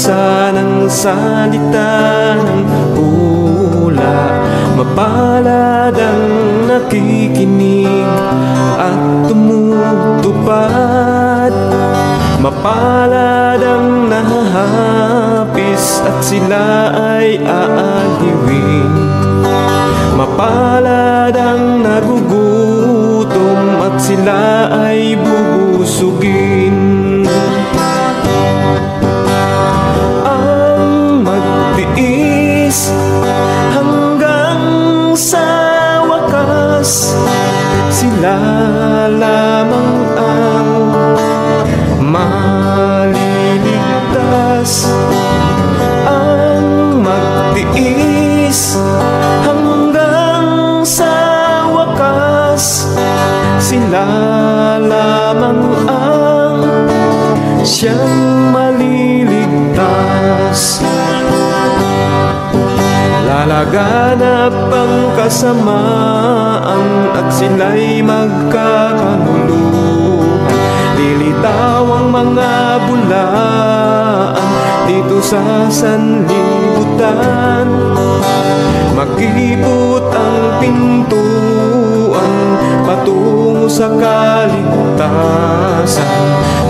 basa ng salita ng hula. Mapalad ang nakikinig at tumutupad. Mapalad ang nahahapis at sila ay aaliwin. Mapalad ang nagugutom at sila ay bubusugin. Ang magtiis hanggang sa wakas, sila lamang ang maliligtas. Ang magtiis hanggang sa wakas, sila lamang ang siyang maliligtas. Lalaganap ang kasamaan at sila'y magkakanuluhan. Lilitaw ang mga bulaan dito sa sanlibutan. Makipot ang pintuan patungo sa kaligtasan.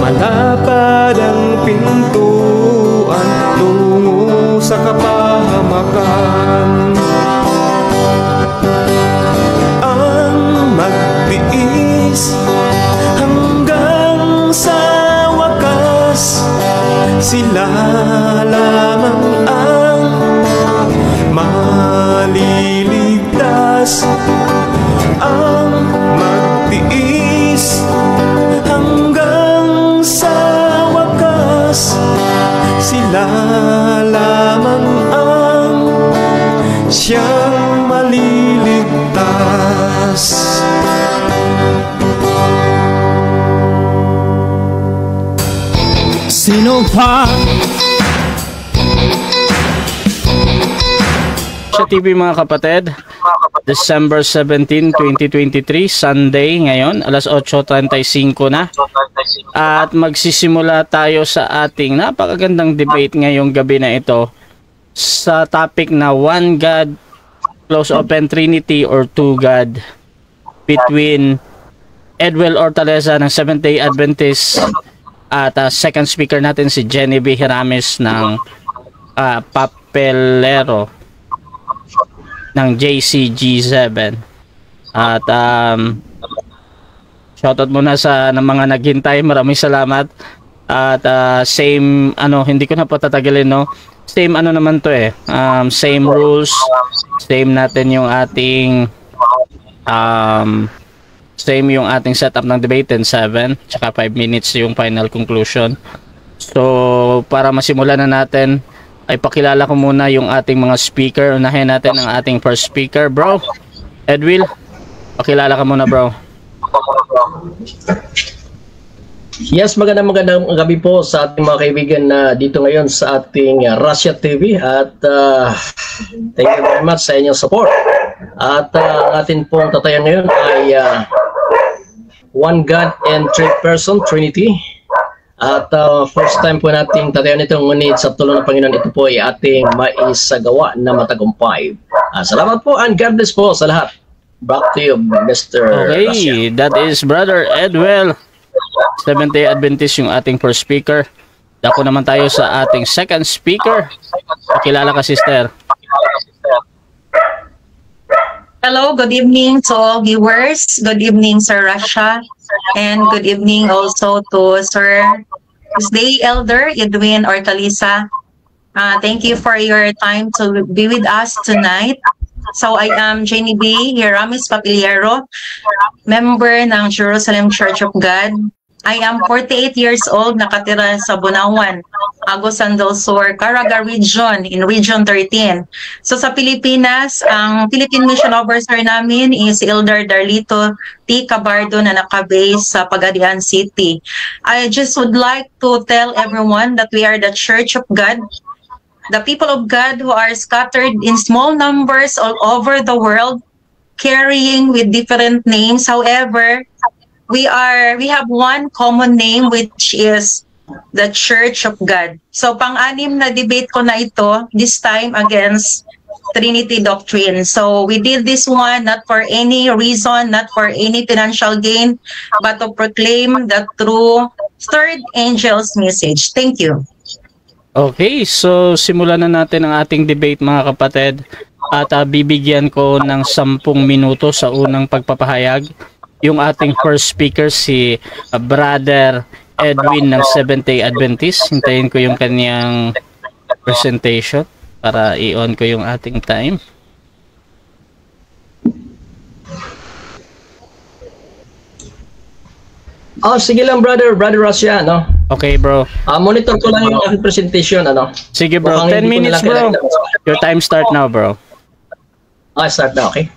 Malapad ang pintuan tungo sa kapahamakan. Ang magtiis hanggang sa wakas, sila lamang ang maliligtas. Ang magtiis hanggang sa wakas, sila lamang ang siyang maliligtas. Sino pa? Sa TV mga kapatid, December 17, 2023, Sunday ngayon, alas 8:35 na. At magsisimula tayo sa ating napakagandang debate ngayong gabi na ito sa topic na One God, Close Open Trinity or Two God, between Edwel Hortaleza ng Seventh-day Adventist at second speaker natin si Jenny B. Hiramis ng Papelero ng JCG7. At shoutout muna sa mga naghintay, maraming salamat. At same hindi ko na patatagalin, no, same naman to same rules, same natin yung ating same yung ating setup ng debate, 10-7 tsaka 5 minutes yung final conclusion. So para masimulan na natin, ay pakilala ko muna yung ating mga speaker. Unahin natin ang ating first speaker, bro. Edwil, pakilala ka muna, bro. Yes, magandang gabi po sa ating mga kaibigan na dito ngayon sa ating Russia TV. At thank you very much sa inyong support. At ang atin pong tatayan ngayon ay One God and Three Person Trinity. At first time po nating tatayan ito, ngunit sa tulong ng Panginoon ito po ay ating maisagawa na matagumpay. Salamat po and God bless po sa lahat. Back to you, Mr. Okay, Russia. that is Brother Edwel, Seventh-day Adventist yung ating first speaker. Dako naman tayo sa ating second speaker. Pakilala ka, sister. Hello, good evening to all viewers. Good evening, Sir Russia. And good evening also to Sir Tuesday Elder Edwin Hortaleza. Thank you for your time to be with us tonight. So I am Jenny B. Hiramis Papilero, member ng Jerusalem Church of God. I am 48 years old, nakatira sa Bunawan, Agusan del Sur, Caraga Region, in Region 13. So sa Pilipinas, ang Philippine Mission Officer namin is Elder Darlito T. Cabardo na nakabase sa Pagadian City. I just would like to tell everyone that we are the Church of God, the people of God who are scattered in small numbers all over the world, carrying with different names. However, we have one common name, which is the Church of God. So pang-anim na debate ko na ito, this time against Trinity Doctrine. So we did this one not for any reason, not for any financial gain, but to proclaim the true third angel's message. Thank you. Okay, so simulan na natin ang ating debate mga kapatid. At bibigyan ko ng 10 minuto sa unang pagpapahayag. Yung ating first speaker si Brother Edwin ng Seventh-day Adventist. Hintayin ko yung kanyang presentation para i-on ko yung ating time. Oh, sige lang Brother Russia, no? Okay, bro. Monitor ko lang yung aking presentation, ano? Sige, bro. Mukhang 10 minutes, bro. Your time start now, bro. Start na, okay.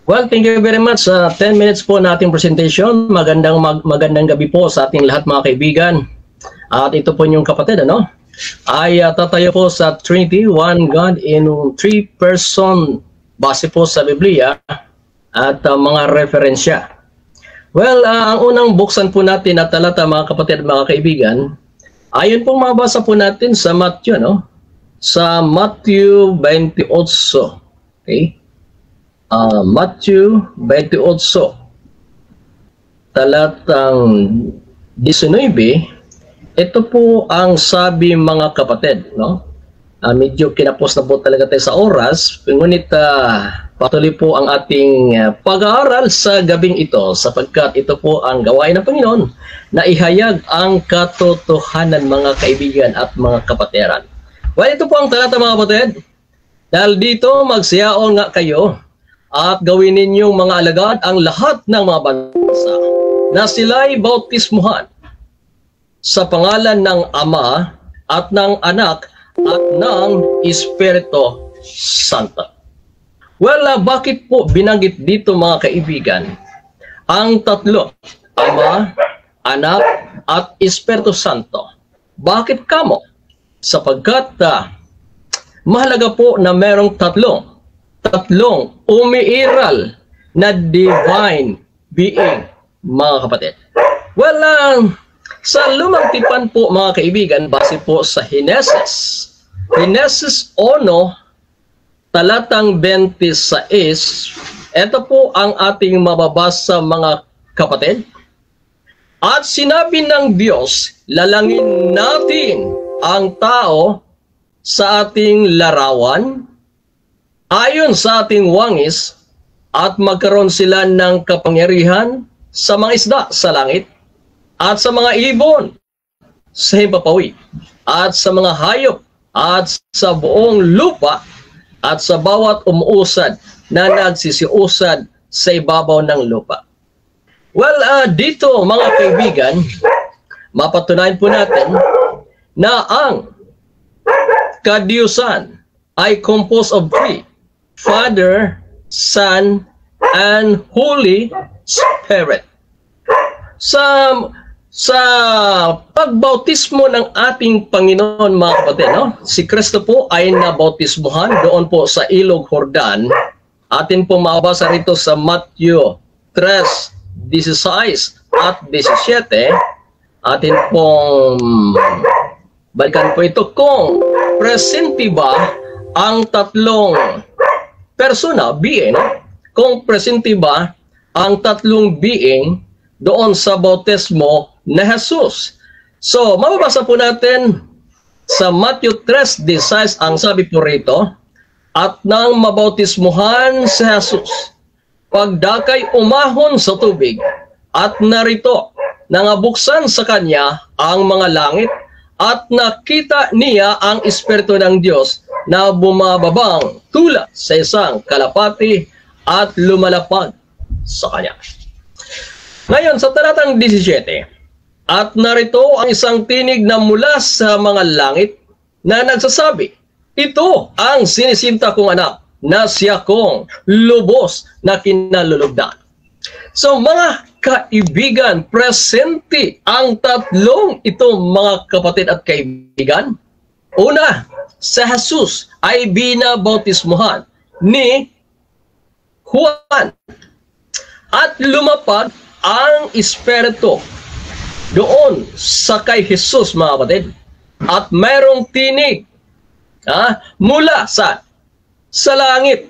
Well, thank you very much. 10 minutes po nating presentation. Magandang gabi po sa ating lahat mga kaibigan. At ito po yung kapatid, ano? Ay tatayo po sa Trinity, one God in 3 person base po sa Biblia at mga referensya. Well, ang unang buksan po natin na talata mga kapatid at mga kaibigan, ayon pong mabasa po natin sa Matthew, no? Sa Matthew 28. Okay? Matthew 28, talatang 19, ito po ang sabi mga kapatid, no? Medyo kinapos na po talaga tayo sa oras, ngunit patuloy po ang ating pag-aaral sa gabing ito sapagkat ito po ang gawain ng Panginoon na ihayag ang katotohanan mga kaibigan at mga kapatiran. Well, ito po ang talata mga kapatid. Dahil dito magsiyaon nga kayo at gawin ninyong mga alagad ang lahat ng mga bansa na sila'y bautismuhan sa pangalan ng Ama at ng Anak at ng Espiritu Santo. Well, bakit po binanggit dito mga kaibigan ang tatlo, Ama, Anak at Espiritu Santo? Bakit kamo? Sapagkat mahalaga po na merong tatlong umiiral na divine being, mga kapatid. Well, sa lumang tipan po mga kaibigan, base po sa Genesis 1, talatang 26, ito po ang ating mababasa mga kapatid. At sinabi ng Diyos, lalangin natin ang tao sa ating larawan, ayon sa ating wangis, at magkaroon sila ng kapangyarihan sa mga isda sa langit, at sa mga ibon sa himpapawid, at sa mga hayop, at sa buong lupa, at sa bawat umuusad na nagsisiusad sa ibabaw ng lupa. Well, dito mga kaibigan, mapatunayan po natin na ang kadiyusan ay composed of 3, Father, Son, and Holy Spirit. Sa pagbautismo ng ating Panginoon mga kapatid, no? Si Kristo po ay nabautismuhan doon po sa Ilog Jordan. Atin po mabasa rito sa Matthew 3:16 at 17. Atin pong balikan po ito kung presente ba ang tatlong persona, being, kung presente ba ang tatlong being doon sa bautismo na Jesus. So, mababasa po natin sa Matthew 3:16 ang sabi po rito, at nang mabautismuhan si Jesus, pagdakay umahon sa tubig, at narito nangabuksan sa kanya ang mga langit, at nakita niya ang Espiritu ng Diyos na bumababang tulad sa isang kalapati at lumalapag sa kanya. Ngayon, sa talatang 17, at narito ang isang tinig na mula sa mga langit na nagsasabi, ito ang sinisinta kong anak na siya kong lubos na kinalulugdan. So mga kaibigan, presente ang tatlong itong mga kapatid at kaibigan. Una, sa Jesus ay binabautismuhan ni Juan at lumapag ang Espiritu doon sa kay Jesus, mga kapatid. At mayroong tinig mula sa langit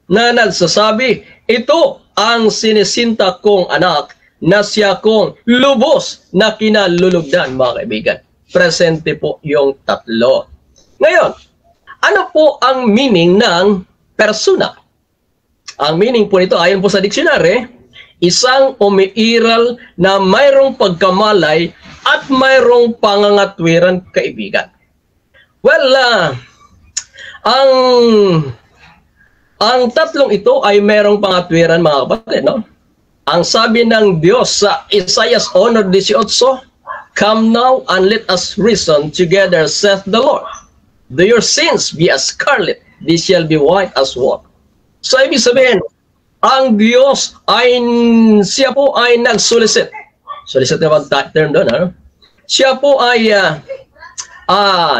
na nagsasabi, ito ang sinisinta kong anak na siya kong lubos na kinalulugdan, mga kaibigan. Presente po yung tatlo. Ngayon, ano po ang meaning ng persona? Ang meaning po nito, ayon po sa dictionary, isang umiiral na mayroong pagkamalay at mayroong pangangatwiran, kaibigan. Well, ang tatlong ito ay mayroong pangatwiran, mga kapatid, no? Ang sabi ng Diyos sa Isaiah 1:18, come now and let us reason together, saith the Lord. Do your sins be as scarlet, they shall be white as wool. So, ibig sabihin, ang Diyos ay, siya po ay nag-solicit. Solicit na ba term doon, ano? Siya po ay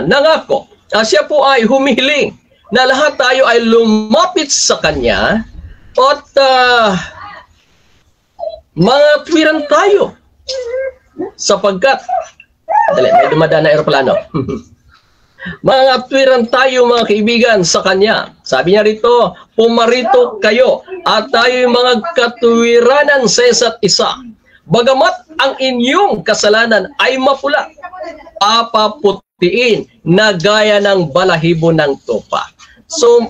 nangako. Siya po ay humihiling na lahat tayo ay lumapit sa Kanya at mga twiran tayo sapagkat may dumadaan na aeroplano. Mga twiran tayo, mga kaibigan, sa Kanya. Sabi niya rito, pumarito kayo at tayo mga katwiranan sa isa't isa. Bagamat ang inyong kasalanan ay mapula, papaputiin na gaya ng balahibo ng tupa. So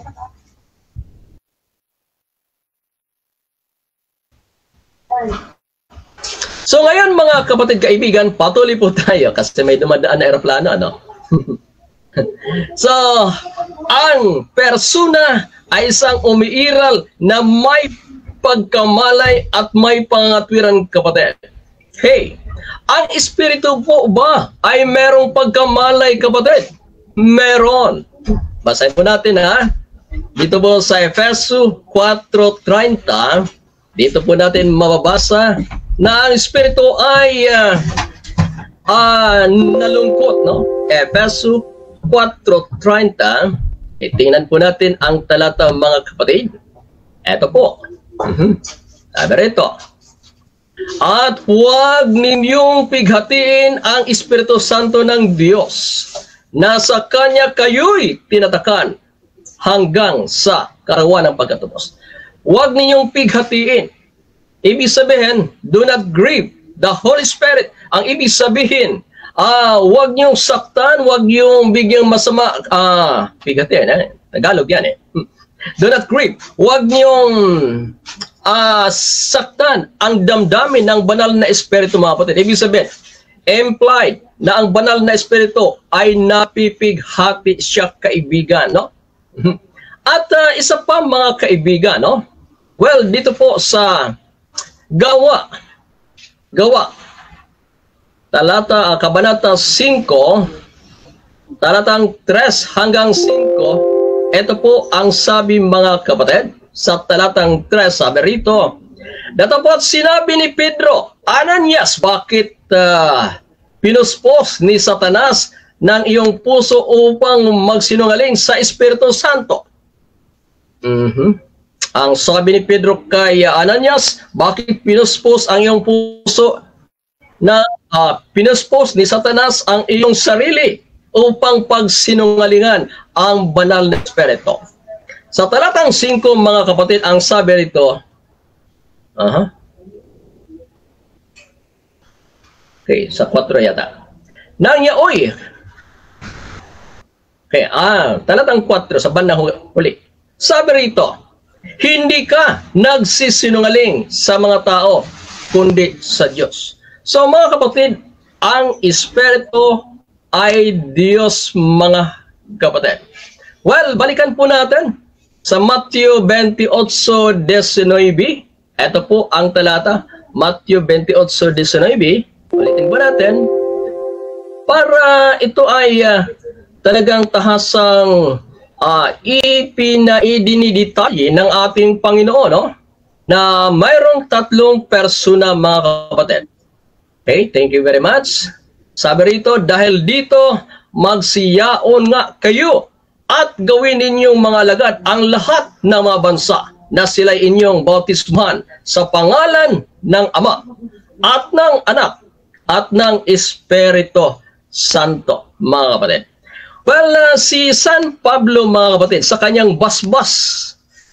ngayon, mga kapatid kaibigan, patuloy po tayo kasi may dumadaan na aeroplano, ano? So, ang persona ay isang umiiral na may pagkamalay at may pangatwiran, kapatid. Hey, ang espiritu po ba ay merong pagkamalay, kapatid? Meron. Basahin po natin, ha? Dito po sa Efeso 4:30, dito po natin mababasa na ang espiritu ay nalungkot, no? Efeso 4:30. Tingnan po natin ang talata, mga kapatid. Ito po. Sabi rito, at huwag ninyong pighatiin ang Espiritu Santo ng Diyos, na sa Kanya kayo'y tinatakan hanggang sa karawan ng pagkatapos. Huwag ninyong pighatiin. Ibig sabihin, do not grieve the Holy Spirit. Ang ibig sabihin, huwag niyong saktan, huwag niyong bigyang masama. Pighatiin, Tagalog yan, Do not grieve. Huwag niyong saktan ang damdamin ng banal na espiritu, mga kapatid. Ibig sabihin, implied na ang banal na espiritu ay napipighati siya, kaibigan, no? At isa pa, mga kaibigan, no? Well, dito po sa Gawa, Kabanata 5, talatang 3 hanggang 5, ito po ang sabi, mga kapatid, sa talatang 3, sabi rito, datapot sinabi ni Pedro, Ananias, bakit pinuspos ni Satanas ng iyong puso upang magsinungaling sa Espiritu Santo? Ang sabi ni Pedro kay Ananias, bakit pinuspos ang iyong puso na pinuspos ni Satanas ang iyong sarili upang pagsinungalingan ang banal na Espiritu? Sa talatang 5, mga kapatid, ang sabi rito, okay, sa 4 yata. Nangyaoy. Okay, talatang 4, sa bandang huli. Sabi rito, hindi ka nagsisinungaling sa mga tao, kundi sa Diyos. So, mga kapatid, ang Espiritu ay Diyos, mga kapatid. Well, balikan po natin sa Matthew 28:19. Ito po ang talata, Matthew 28:19. Ulitin po natin para ito ay talagang tahasang idinidetalye ng ating Panginoon, no? Na mayroong tatlong persona, mga kapatid. Okay, thank you very much. Sabi rito, dahil dito, magsiyaon nga kayo at gawin ninyong mga alagad ang lahat ng mga bansa na sila'y inyong bautismuhan sa pangalan ng Ama at ng Anak at ng Espiritu Santo, mga kapatid. Well, si San Pablo, mga kapatid, sa kanyang basbas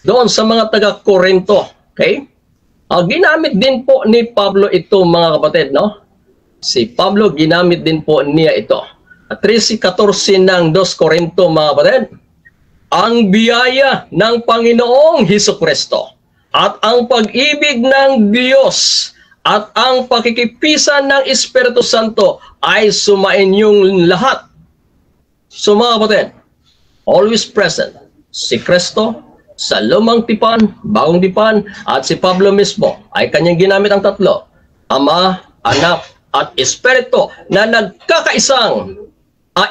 doon sa mga taga-Korinto, okay? Ginamit din po ni Pablo ito, mga kapatid, no? Si Pablo, ginamit din po niya ito. At 13:14 ng 2 Korinto, mga kapatid, ang biyaya ng Panginoong Hesukristo at ang pag-ibig ng Diyos at ang pakikipisan ng Espiritu Santo ay sumainyong lahat. So mga kapatid, always present si Kristo sa lumang tipan, bagong tipan, at si Pablo mismo ay kanyang ginamit ang tatlo, Ama, Anak, at Espiritu na nagkakaisang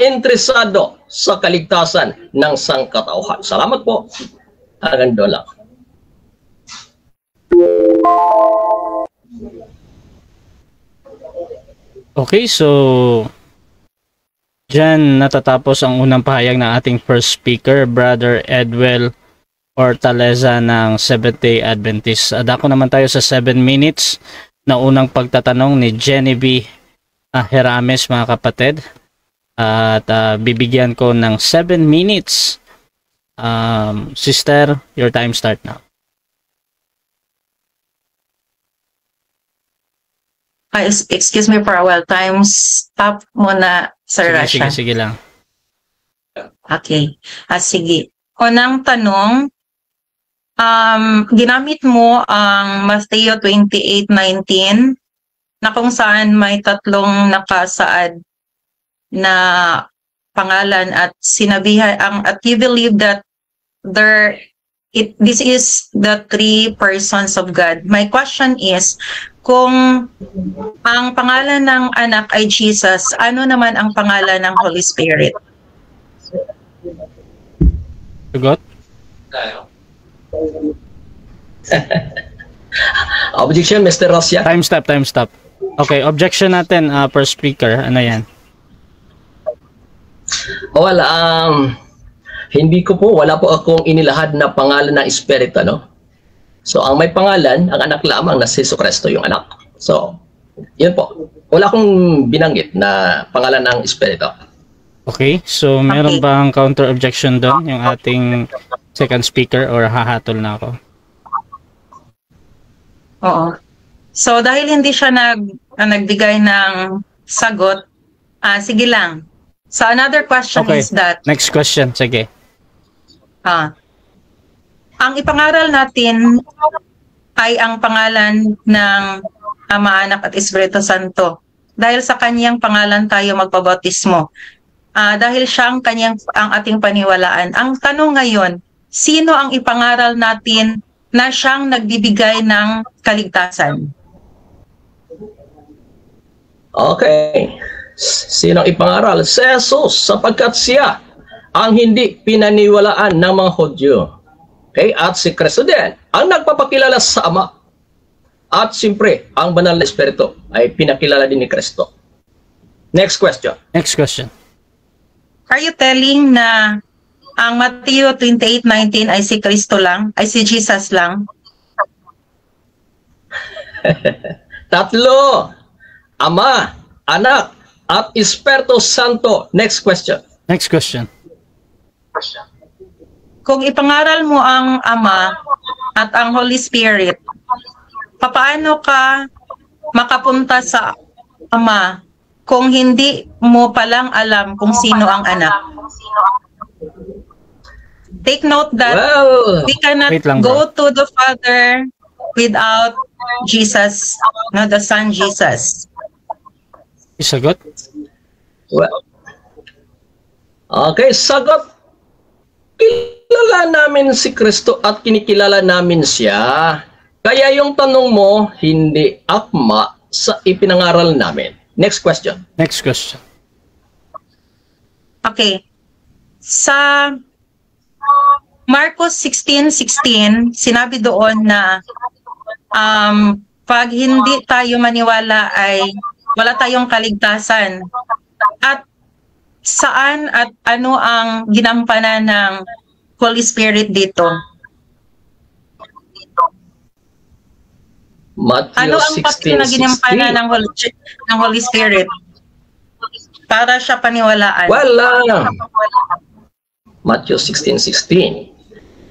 interesado sa kaligtasan ng sangkatauhan. Salamat po. Hanggang doon lang. Okay, so dyan natatapos ang unang pahayag ng ating first speaker, Brother Edwell Hortaleza ng Seventh-day Adventist. Dako naman tayo sa 7 minutes na unang pagtatanong ni Genevieve Herames, mga kapatid. At bibigyan ko ng 7 minutes. Sister, your time start now. Excuse me for a while. Time stop muna, Sir Rasha. Sige lang. Okay. Sige. Unang tanong, ginamit mo ang Matthew 28:19 na kung saan may tatlong nakasaad na pangalan at sinabihan at you believe that this is the 3 persons of God. My question is, kung ang pangalan ng anak ay Jesus, ano naman ang pangalan ng Holy Spirit? Sagot? Objection, Mr. Rosya. Time stop. Okay, objection natin per speaker. Ano yan? Well, wala po akong inilahad na pangalan na Espiritu, no? So, ang may pangalan, ang anak lamang na si Jesucristo yung anak. So, yun po. Wala akong binanggit na pangalan ng Espiritu. Okay, so meron bang counter objection doon yung ating second speaker or hahatol na ako? Oo. So, dahil hindi siya nagbigay ng sagot, sige lang. So, another question is that... Next question, sige. Ang ipangaral natin ay ang pangalan ng Ama, Anak at Espiritu Santo. Dahil sa kanyang pangalan tayo magpabautismo. Dahil siya ang ating paniwalaan. Ang tanong ngayon, sino ang ipangaral natin na siyang nagbibigay ng kaligtasan? Okay. Sinong ipangaral? Si Jesus, sapagkat siya ang hindi pinaniwalaan ng mga Hudyo. Okay? At si Kristo din, ang nagpapakilala sa Ama. At siyempre, ang banal na Espiritu ay pinakilala din ni Kristo. Next question. Are you telling na ang Matthew 28:19 ay si Kristo lang? Ay si Jesus lang? Tatlo. Ama, Anak, at Espiritu Santo. Next question. Kung ipangaral mo ang Ama at ang Holy Spirit, paano ka makapunta sa Ama kung hindi mo palang alam kung sino ang anak? Take note that we cannot go to the Father without Jesus, the Son Jesus. Isagot? Okay, sagot. Kilala namin si Kristo at kinikilala namin siya. Kaya yung tanong mo, hindi akma sa ipinangaral namin. Next question. Okay. Sa Marcos 16:16, sinabi doon na pag hindi tayo maniwala ay wala tayong kaligtasan. At saan at ano ang ginampanan ng Holy Spirit dito? Matthew Ano ang papel na 16:16. ginampanan ng Holy Spirit para siya paniwalaan? Well, Matthew 16:16.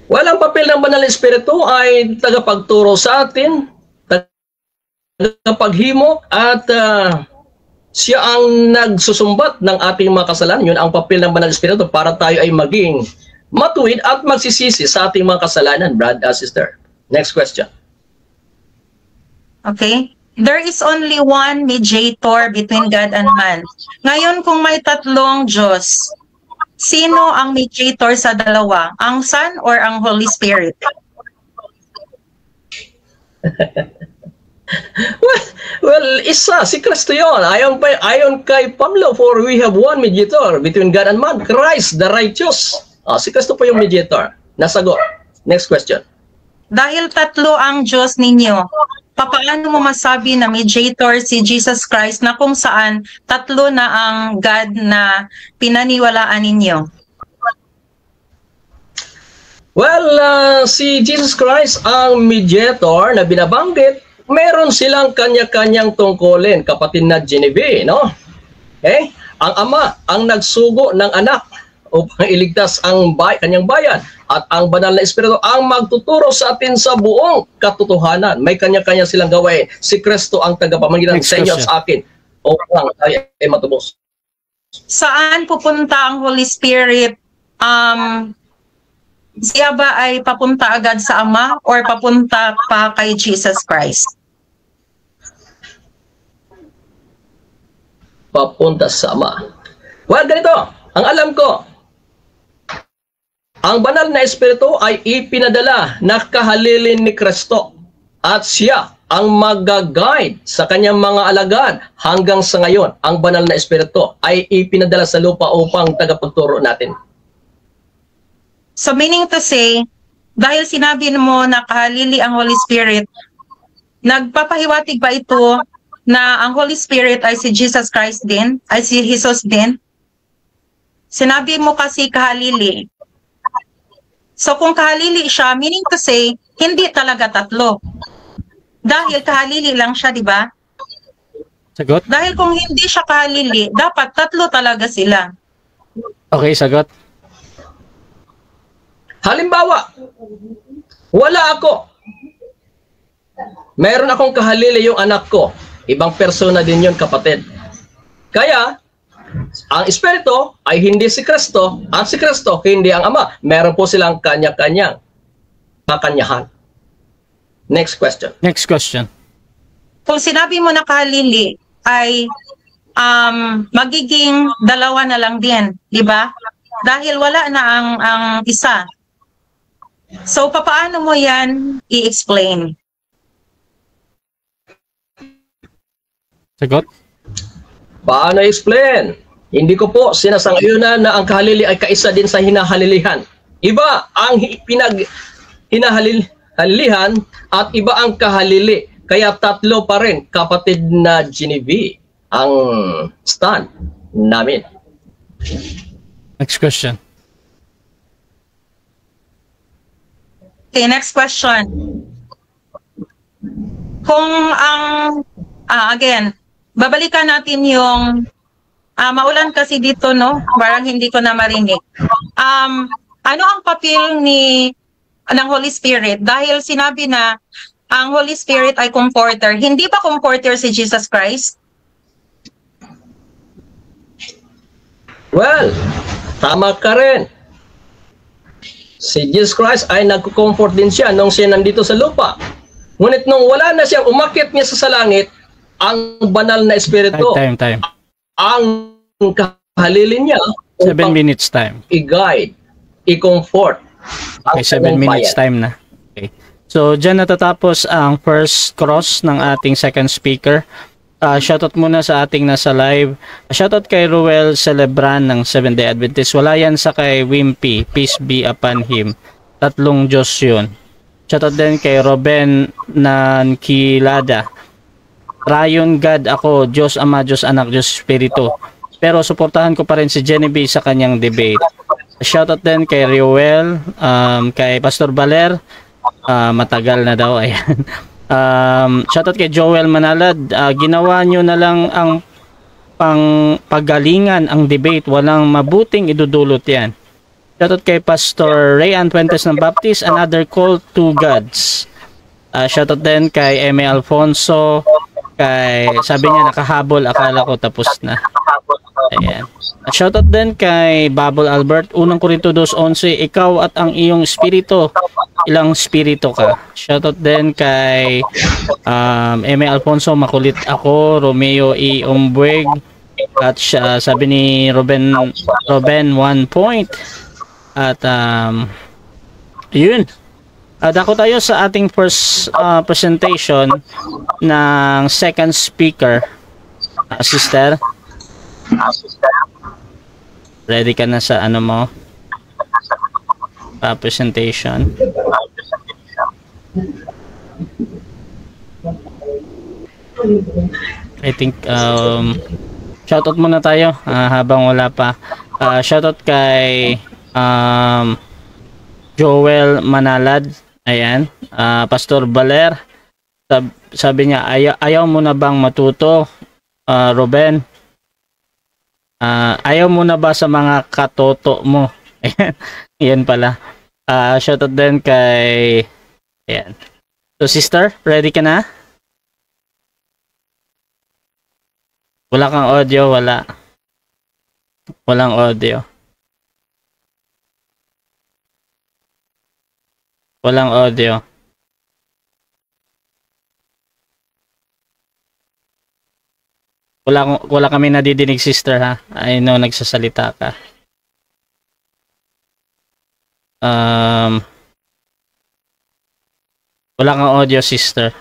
Well, ang papel ng Banal na Espiritu ay tagapagturo sa atin, tagapaghimo, at siya ang nagsusumbat ng ating mga kasalanan. Yun ang papel ng Banal na Espiritu para tayo ay maging matuwid at magsisisi sa ating mga kasalanan, brad, sister. Next question. Okay? There is only one mediator between God and man. Ngayon, kung may tatlong Diyos, sino ang mediator sa dalawa? Ang Son or ang Holy Spirit? Well, isa, si Kristo yun. Ayon kay Pablo, for we have one mediator between God and man, Christ the righteous. Si Kristo po yung mediator. Nasagot. Next question. Dahil tatlo ang Diyos ninyo, paano mo masabi na mediator si Jesus Christ na kung saan tatlo na ang God na pinaniwalaan ninyo? Well, si Jesus Christ ang mediator na binabanggit. Meron silang kanya-kanyang tungkulin, kapatid na Genevieve, no? Okay? Ang ama ang nagsugo ng anak upang iligtas ang kanyang bayan, at ang Banal na Espiritu ang magtuturo sa atin sa buong katotohanan. May kanya-kanya silang gawain. Si Kristo ang tagapamagitan sa inyo at sa akin upang tayo ay matubos. Saan pupunta ang Holy Spirit? Siya ba ay papunta agad sa Ama or papunta pa kay Jesus Christ? Papunta sa Ama. Well, ganito. Ang alam ko, ang Banal na Espiritu ay ipinadala na kahalilin ni Kristo, at siya ang mag-guide sa kanyang mga alagad hanggang sa ngayon. Ang Banal na Espiritu ay ipinadala sa lupa upang tagapagturo natin. So meaning to say, dahil sinabi mo na kahalili ang Holy Spirit, nagpapahiwatig ba ito na ang Holy Spirit ay si Jesus Christ din, ay si Jesus din? Sinabi mo kasi kahalili. So kung kahalili siya, meaning to say, hindi talaga tatlo. Dahil kahalili lang siya, di ba? Sagot? Dahil kung hindi siya kahalili, dapat tatlo talaga sila. Okay, sagot. Halimbawa, wala ako. Meron akong kahalili yung anak ko. Ibang persona din yun, kapatid. Kaya, ang Espiritu ay hindi si Kristo, at si Kristo hindi ang Ama. Meron po silang kanya-kanyang kakanyahan. Next question. Next question. Kung sinabi mo na kahalili, ay magiging dalawa na lang din, di ba? Dahil wala na ang isa. So, paano mo yan i-explain? Sagot? Paano i-explain? Hindi ko po sinasang-ayunan na ang kahalili ay kaisa din sa hinahalilihan. Iba ang hinahalilihan at iba ang kahalili. Kaya tatlo pa rin, kapatid na Genevieve, ang stand namin. Next question. Okay, next question. Kung again, babalikan natin yung maulan kasi dito, no? Parang hindi ko na marinig. Ano ang papel ng Holy Spirit? Dahil sinabi na ang Holy Spirit ay comforter. Hindi ba comforter si Jesus Christ? Well, tama ka rin. Si Jesus Christ ay nagko-comfort din siya nung siya nandito sa lupa. Ngunit nung wala na siya, umakyat niya sa langit, ang Banal na Espiritu. Time. Ang kahalilin niya 7 minutes time. i-guide, i-comfort. Okay, 7 minutes time na. Okay. So, dyan natatapos ang first cross ng ating second speaker. Shoutout muna sa ating nasa live. Shoutout kay Ruel Celebran ng 7-Day Adventist. Wala yan sa kay Wimpy. Peace be upon him. Tatlong Diyos yun. Shoutout din kay Robin Nankilada. Rayon God ako, Diyos Ama, Diyos Anak, Diyos Espiritu. Pero suportahan ko pa rin si Genevieve sa kanyang debate. Shoutout din kay Ruel, kay Pastor Baler, matagal na daw, ayan. Shoutout kay Joel Manalad. Ginawa nyo na lang ang paggalingan ang debate. Walang mabuting idudulot yan. Shoutout kay Pastor Ray Antuentes ng Baptist. Another call to gods. Shoutout din kay Eme Alfonso. Sabi niya nakahabol. Akala ko tapos na. Ayan. Shoutout din kay Babel Albert. Unang Korinto 2:11. Ikaw at ang iyong espiritu. Ilang spirito ka. Shoutout din kay Eme Alfonso, makulit ako. Romeo E. Ombueg. At sabi ni Ruben 1 point. At yun. Dako tayo sa ating first presentation ng second speaker. Sister. Ready ka na sa ano mo? Presentation. I think shoutout muna tayo habang wala pa. Shoutout kay Joel Manalad. Ayan. Pastor Baler. Sabi niya ayaw mo na bang matuto, Ruben? Ayaw mo na ba sa mga katoto mo? Yan pala. Shoutout din kay ayan. So sister, ready ka na? Wala kang audio, wala. Walang audio. Walang audio. Wala kami nadidinig sister ha. I know nagsasalita ka. Wala kang audio sister.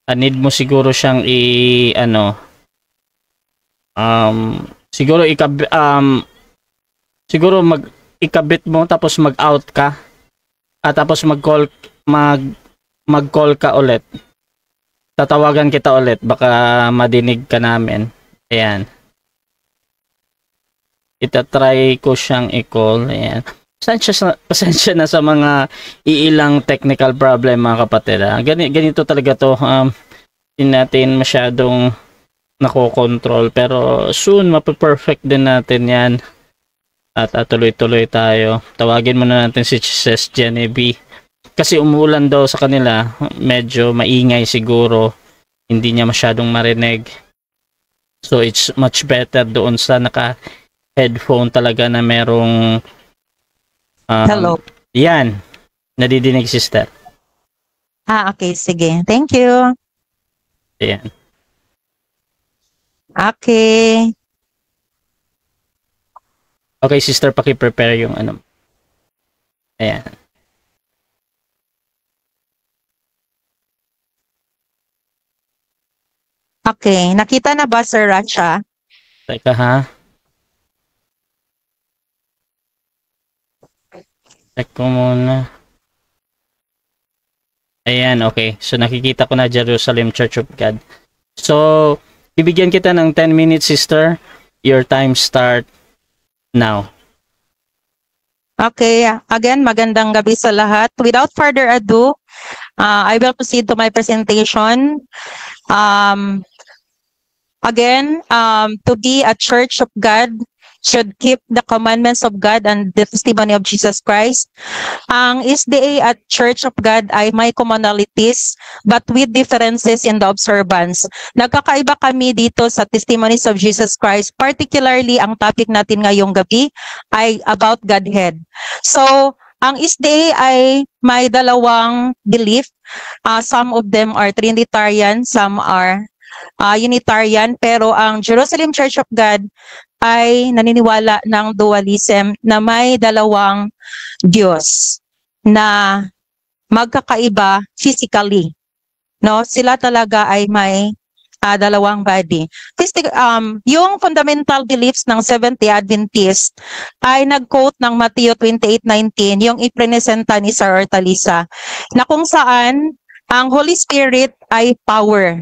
Need mo siguro siyang siguro ikabit mo tapos mag-out ka at tapos mag-call ka ulit. Tatawagan kita ulit baka madinig ka namin. Ayan. Itatry ko siyang i-call. Ayan. Pasensya na sa mga iilang technical problem mga kapatid. Ganito talaga to. Hindi natin masyadong nakokontrol. Pero soon mape-perfect din natin yan. At tuloy-tuloy tayo. Tawagin muna natin si Sis Genevieve. Kasi umuulan daw sa kanila. Medyo maingay siguro. Hindi niya masyadong marinig. So it's much better doon sa naka-headphone talaga na merong hello. Yan. Nadidinig sister. Okay, sige. Thank you. Ayan. Okay. Okay, sister, paki-prepare yung ano. Ayan. Okay, nakita na ba Sir Racha? Teka ha. Check ko muna. Ayan, okay. So nakikita ko na Jerusalem Church of God. So, bibigyan kita ng 10 minutes, sister. Your time start now. Okay, again, magandang gabi sa lahat. Without further ado, I will proceed to my presentation. Again, to be a church of God should keep the commandments of God and the testimony of Jesus Christ. Ang SDA at Church of God ay may commonalities but with differences in the observance. Nagkakaiba kami dito sa testimonies of Jesus Christ. Particularly, ang topic natin ngayong gabi ay about Godhead. So, ang SDA ay may dalawang belief. Some of them are Trinitarian, some are Unitarian, pero ang Jerusalem Church of God ay naniniwala ng dualism na may dalawang Diyos na magkakaiba physically. No, sila talaga ay may dalawang body. Yung fundamental beliefs ng Seventh-day Adventist ay nag-quote ng Matthew 28:19, yung ipresenta ni Sir Hortalisa, na kung saan ang Holy Spirit ay power.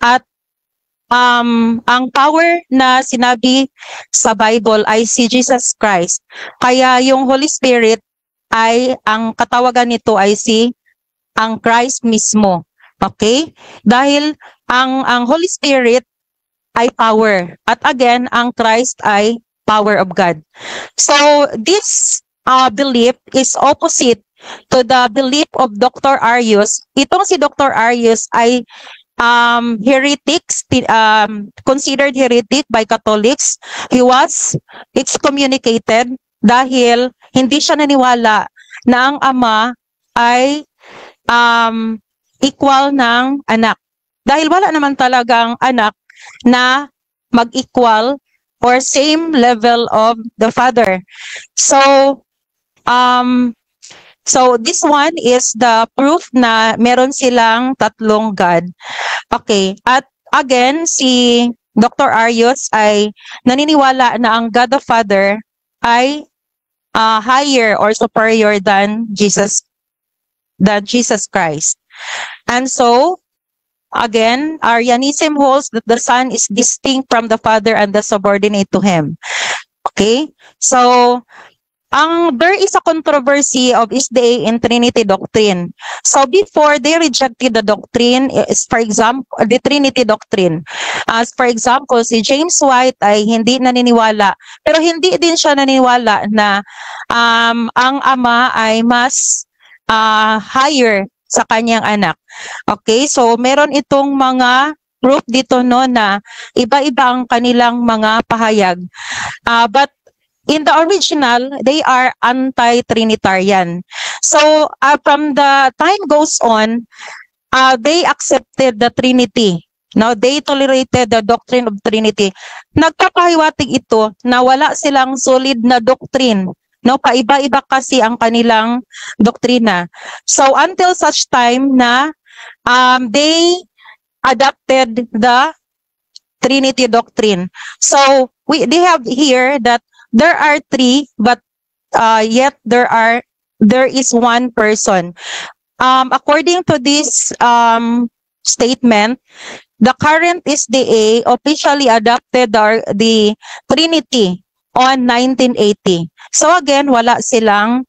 At ang power na sinabi sa Bible ay si Jesus Christ. Kaya yung Holy Spirit ay, ang katawagan nito ay si ang Christ mismo. Okay? Dahil ang Holy Spirit ay power. At again, ang Christ ay power of God. So, this belief is opposite to the belief of Dr. Arius. Itong si Dr. Arius ay heretics, considered heretic by Catholics. He was excommunicated dahil hindi siya naniwala na ang ama ay equal ng anak. Dahil wala naman talagang anak na mag-equal or same level of the father. So this one is the proof na meron silang tatlong God. Okay, at again, si Dr. Arius ay naniniwala na ang God the Father ay higher or superior than Jesus Christ. And so, again, Arianism holds that the Son is distinct from the Father and thus subordinate to Him. Okay? So, there is a controversy of SDA in Trinity doctrine. So, before they rejected the doctrine, is for example, the Trinity doctrine. As for example, si James White ay hindi naniniwala. Pero hindi din siya naniniwala na ang ama ay mas higher sa kanyang anak. Okay, so meron itong mga proof dito no na iba-iba ang kanilang mga pahayag. But in the original, they are anti-Trinitarian. So from the time goes on, they accepted the Trinity. Now, they tolerated the doctrine of Trinity. Nagpapahiwatig ito na wala silang solid na doctrine. No, paiba-iba kasi ang kanilang doktrina. So until such time na they adopted the Trinity doctrine. So they have here that there are three, but yet there is one person. According to this statement, the current SDA officially adopted the Trinity on 1980. So again, wala silang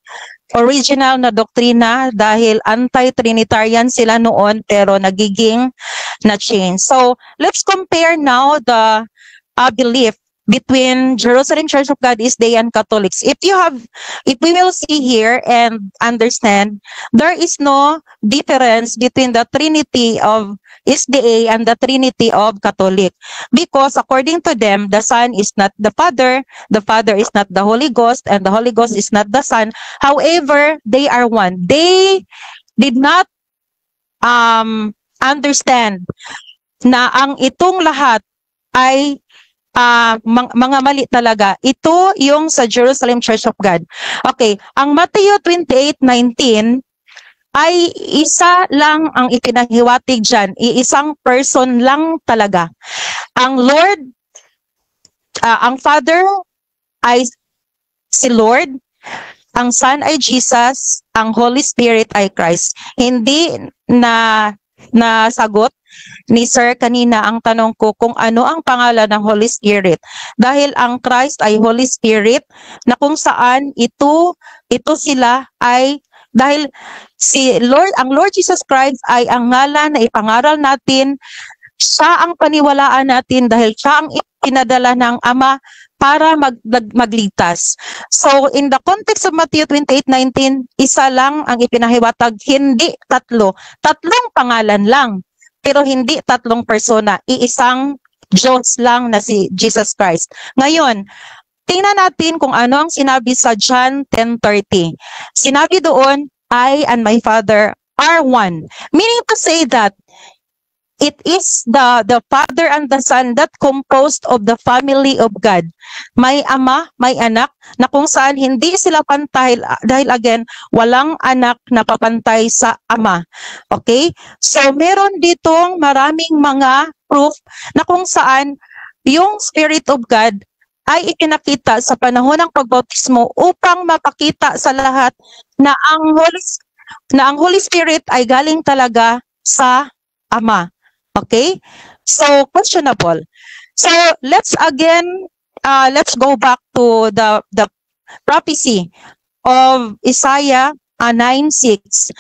original na doktrina dahil anti-Trinitarian sila noon pero nagiging na-change. So let's compare now the belief between Jerusalem Church of God, SDA, and Catholics. If we will see here and understand, there is no difference between the Trinity of SDA and the Trinity of Catholic. Because according to them, the Son is not the Father is not the Holy Ghost, and the Holy Ghost is not the Son. However, they are one. They did not understand na ang itong lahat ay mga mali talaga. Ito yung sa Jerusalem Church of God. Okay, ang Matthew 28:19 ay isa lang ang ipinahiwatig dyan. Iisang person lang talaga. Ang Lord, ang Father ay si Lord, ang Son ay Jesus, ang Holy Spirit ay Christ. Hindi na sagot ni Sir kanina ang tanong ko kung ano ang pangalan ng Holy Spirit. Dahil ang Christ ay Holy Spirit na kung saan ito sila ay dahil ang Lord Jesus Christ ay ang ngalan na ipangaral natin, siya ang paniwalaan natin dahil siya ang ipinadala ng Ama para magligtas. So in the context of Matthew 28:19, isa lang ang ipinahiwatag, hindi tatlo. Tatlong pangalan lang, pero hindi tatlong persona. Iisang Diyos lang na si Jesus Christ. Ngayon, tingnan natin kung ano ang sinabi sa John 10:30. Sinabi doon, I and my Father are one. Meaning to say that it is the Father and the Son that composed of the family of God. May ama, may anak, na kung saan hindi sila pantay dahil again, walang anak na papantay sa ama. Okay? So meron ditong maraming mga proof na kung saan yung Spirit of God ay ipinakita sa panahon ng pagbautismo upang mapakita sa lahat na ang Holy Spirit ay galing talaga sa Ama. Okay? So, questionable. So, let's go back to the prophecy of Isaiah 9:6.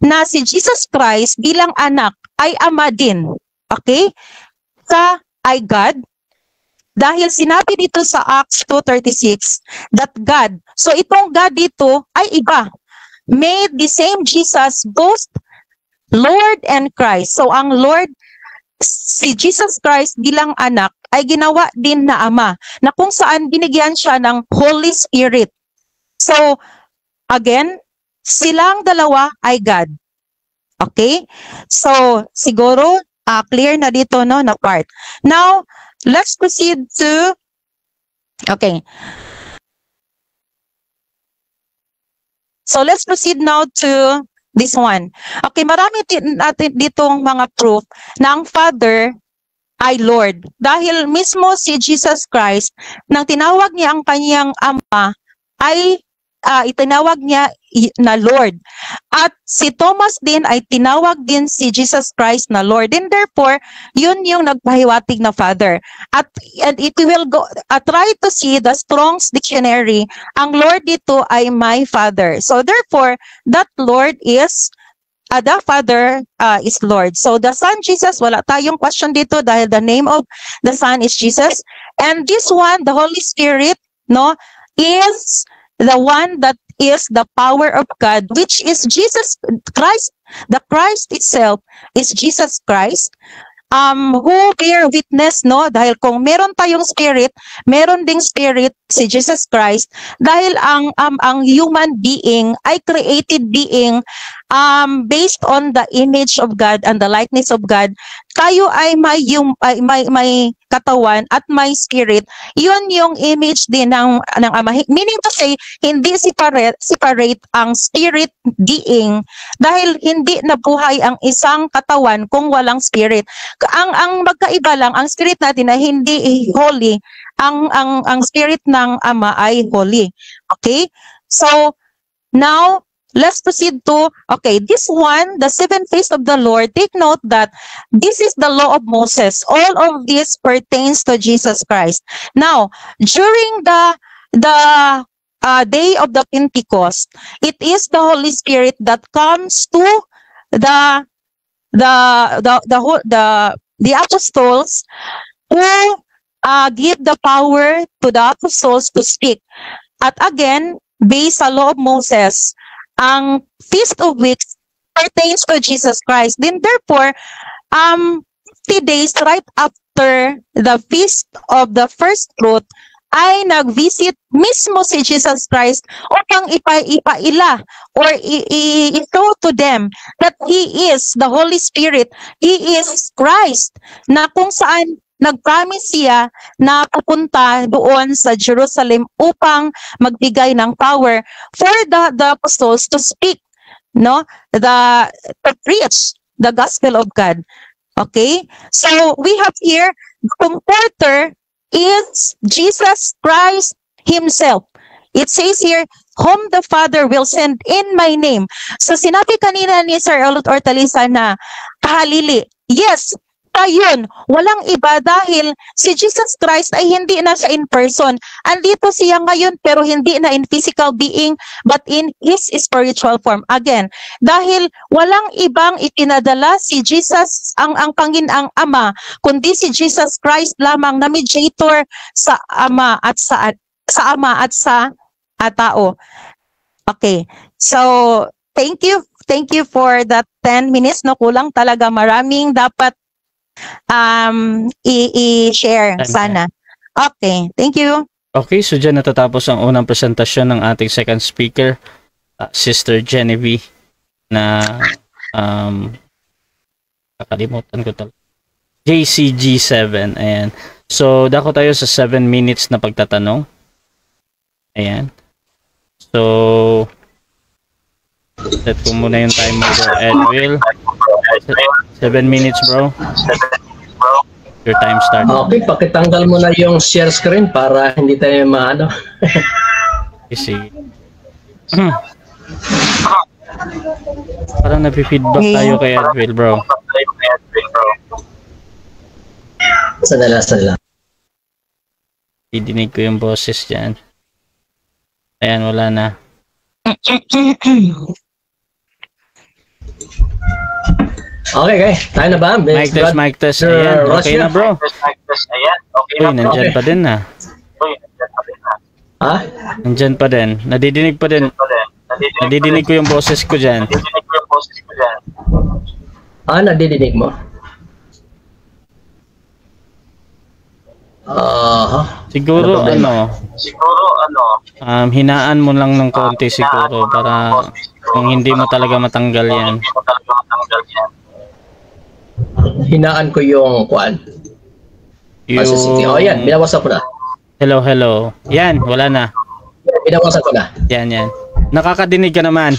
na si Jesus Christ bilang anak ay ama din. Okay? Ay God. Dahil sinabi dito sa Acts 2:36 that God, so itong God dito ay iba. Made the same Jesus both Lord and Christ. So ang Lord, si Jesus Christ bilang anak ay ginawa din na ama, na kung saan binigyan siya ng Holy Spirit. So, again, silang dalawa ay God. Okay? So, siguro, clear na dito, no, na part. Now, let's proceed to, okay. So, let's proceed now to this one. Okay, marami natin ditong mga proof na ang Father ay Lord. Dahil mismo si Jesus Christ, nang tinawag niya ang kanyang ama, ay itinawag niya na Lord. At si Thomas din ay tinawag din si Jesus Christ na Lord. And therefore, yun yung nagpahiwatig na Father. And it will go, try to see the Strong's Dictionary, ang Lord dito ay my Father. So therefore, that Lord is the Father is Lord. So the Son Jesus, wala tayong question dito dahil the name of the Son is Jesus. And this one, the Holy Spirit, no, is the one that is the power of God, which is Jesus Christ. The Christ itself is Jesus Christ. Who bear witness, no? Dahil kung meron tayong spirit, meron ding spirit si Jesus Christ. Dahil ang human being ay created being based on the image of God and the likeness of God. Tayo ay may katawan at may spirit. Yun yung image din ng Ama. Meaning to say, hindi separate ang spirit being dahil hindi nabuhay ang isang katawan kung walang spirit. Ang magkaiba lang, ang spirit natin ay hindi holy. Ang spirit ng Ama ay holy. Okay? So, now, let's proceed to, okay, this one, the seven face of the Lord. Take note that this is the law of Moses. All of this pertains to Jesus Christ. Now, during the day of the Pentecost, it is the Holy Spirit that comes to the apostles who give the power to the apostles to speak. At again, based sa law of Moses, ang Feast of Weeks pertains to Jesus Christ. Then therefore, 50 days right after the Feast of the First Fruit, ay nag-visit mismo si Jesus Christ upang ipaila or i-show to them that He is the Holy Spirit. He is Christ, na kung saan nag-promise siya na pupunta doon sa Jerusalem upang magbigay ng power for the apostles to speak, no, to preach the gospel of God. Okay? So we have here the comforter is Jesus Christ Himself. It says here, whom the Father will send in my name. So sinabi kanina ni Sir Elot Ortaliza na kahalili. Yes, ayun, walang iba dahil si Jesus Christ ay hindi na siya in person. Andito siya ngayon pero hindi na in physical being but in His spiritual form. Again, dahil walang ibang itinadala si Jesus ang Panginoong Ama, kundi si Jesus Christ lamang na mediator sa Ama at sa Ama at sa tao. Okay, so thank you for that 10 minutes. No, kulang talaga, maraming dapat i-share sana. Okay, thank you. Okay, so dyan natatapos ang unang presentasyon ng ating second speaker, Sister Genevieve, na kakalimutan ko talaga. JCG7, ayan. So, dako tayo sa 7 minutes na pagtatanong. Ayan. So, set ko muna yung timer ko, Edwill. 7 minutes, bro. Your time start. Okay, pakitanggal mo na yung share screen para hindi tayo maano. Sige. Parang napi-feedback tayo kay Edwill, bro. Sadala. Didinig ko yung boses dyan. Ayan, wala na. Okay. Tayo na ba? Mic test, mic test. Ayan, okay na bro. Uy, nandyan pa din na. Ha? Nandyan pa din. Nadidinig pa din. Nadidinig ko yung boses ko dyan. Nadidinig mo? Siguro hinaan mo lang ng konti siguro para kung hindi mo talaga matanggal yan. Hinaan ko yung kwan. Yan, binawasan ko na. Hello. Yan, wala na. Binawasan ko na. Yan. Nakakadinig ka naman.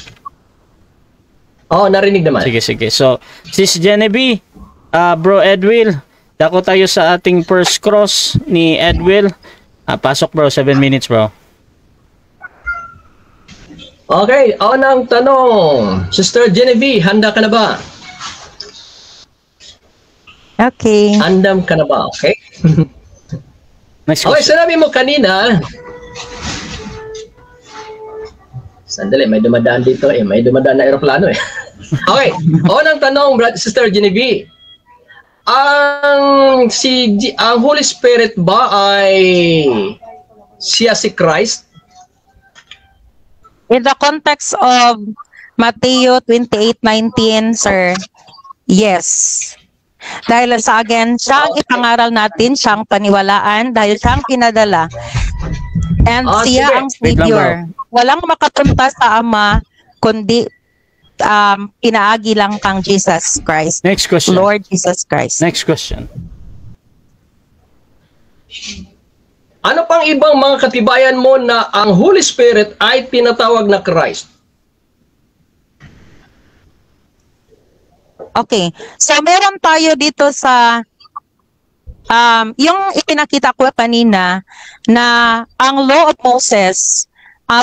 Oo, narinig naman. Sige. So, Sis Genevieve, Bro Edwill, dako tayo sa ating first cross ni Edwill. Pasok bro, 7 minutes bro. Okay, unang tanong. Sister Genevieve, handa ka na ba? Okay. Handam ka na ba? Okay. Next Okay, question. sinabi mo kanina. Sandali, may dumadaan dito eh. May dumadaan na aeroplano eh. Okay, unang tanong, Sister Genevieve. Ang Holy Spirit ba ay siya si Christ? In the context of Matthew 28:19, sir, yes. Dahil sa again, siya ang ipangaral natin, siya ang paniwalaan, dahil siya ang pinadala. And siya sige. ang Savior. Walang makapunta sa Ama, kundi pinaagi lang kang Jesus Christ. Next question. Lord Jesus Christ. Next question. Ano pang ibang mga katibayan mo na ang Holy Spirit ay tinatawag na Christ? Okay. So, meron tayo dito sa yung ipinakita ko kanina na ang Law of Moses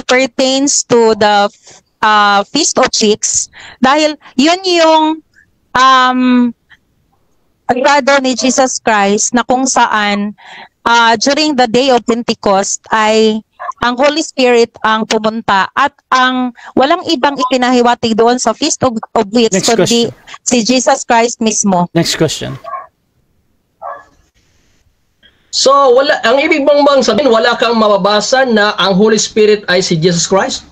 pertains to the Feast of Weeks dahil yun yung agrado ni Jesus Christ na kung saan during the day of Pentecost ay ang Holy Spirit ang pumunta at ang walang ibang ipinahiwatig doon sa Feast of Weeks kundi si Jesus Christ mismo. Next question. So, ang ibig bang sabihin, wala kang mababasa na ang Holy Spirit ay si Jesus Christ?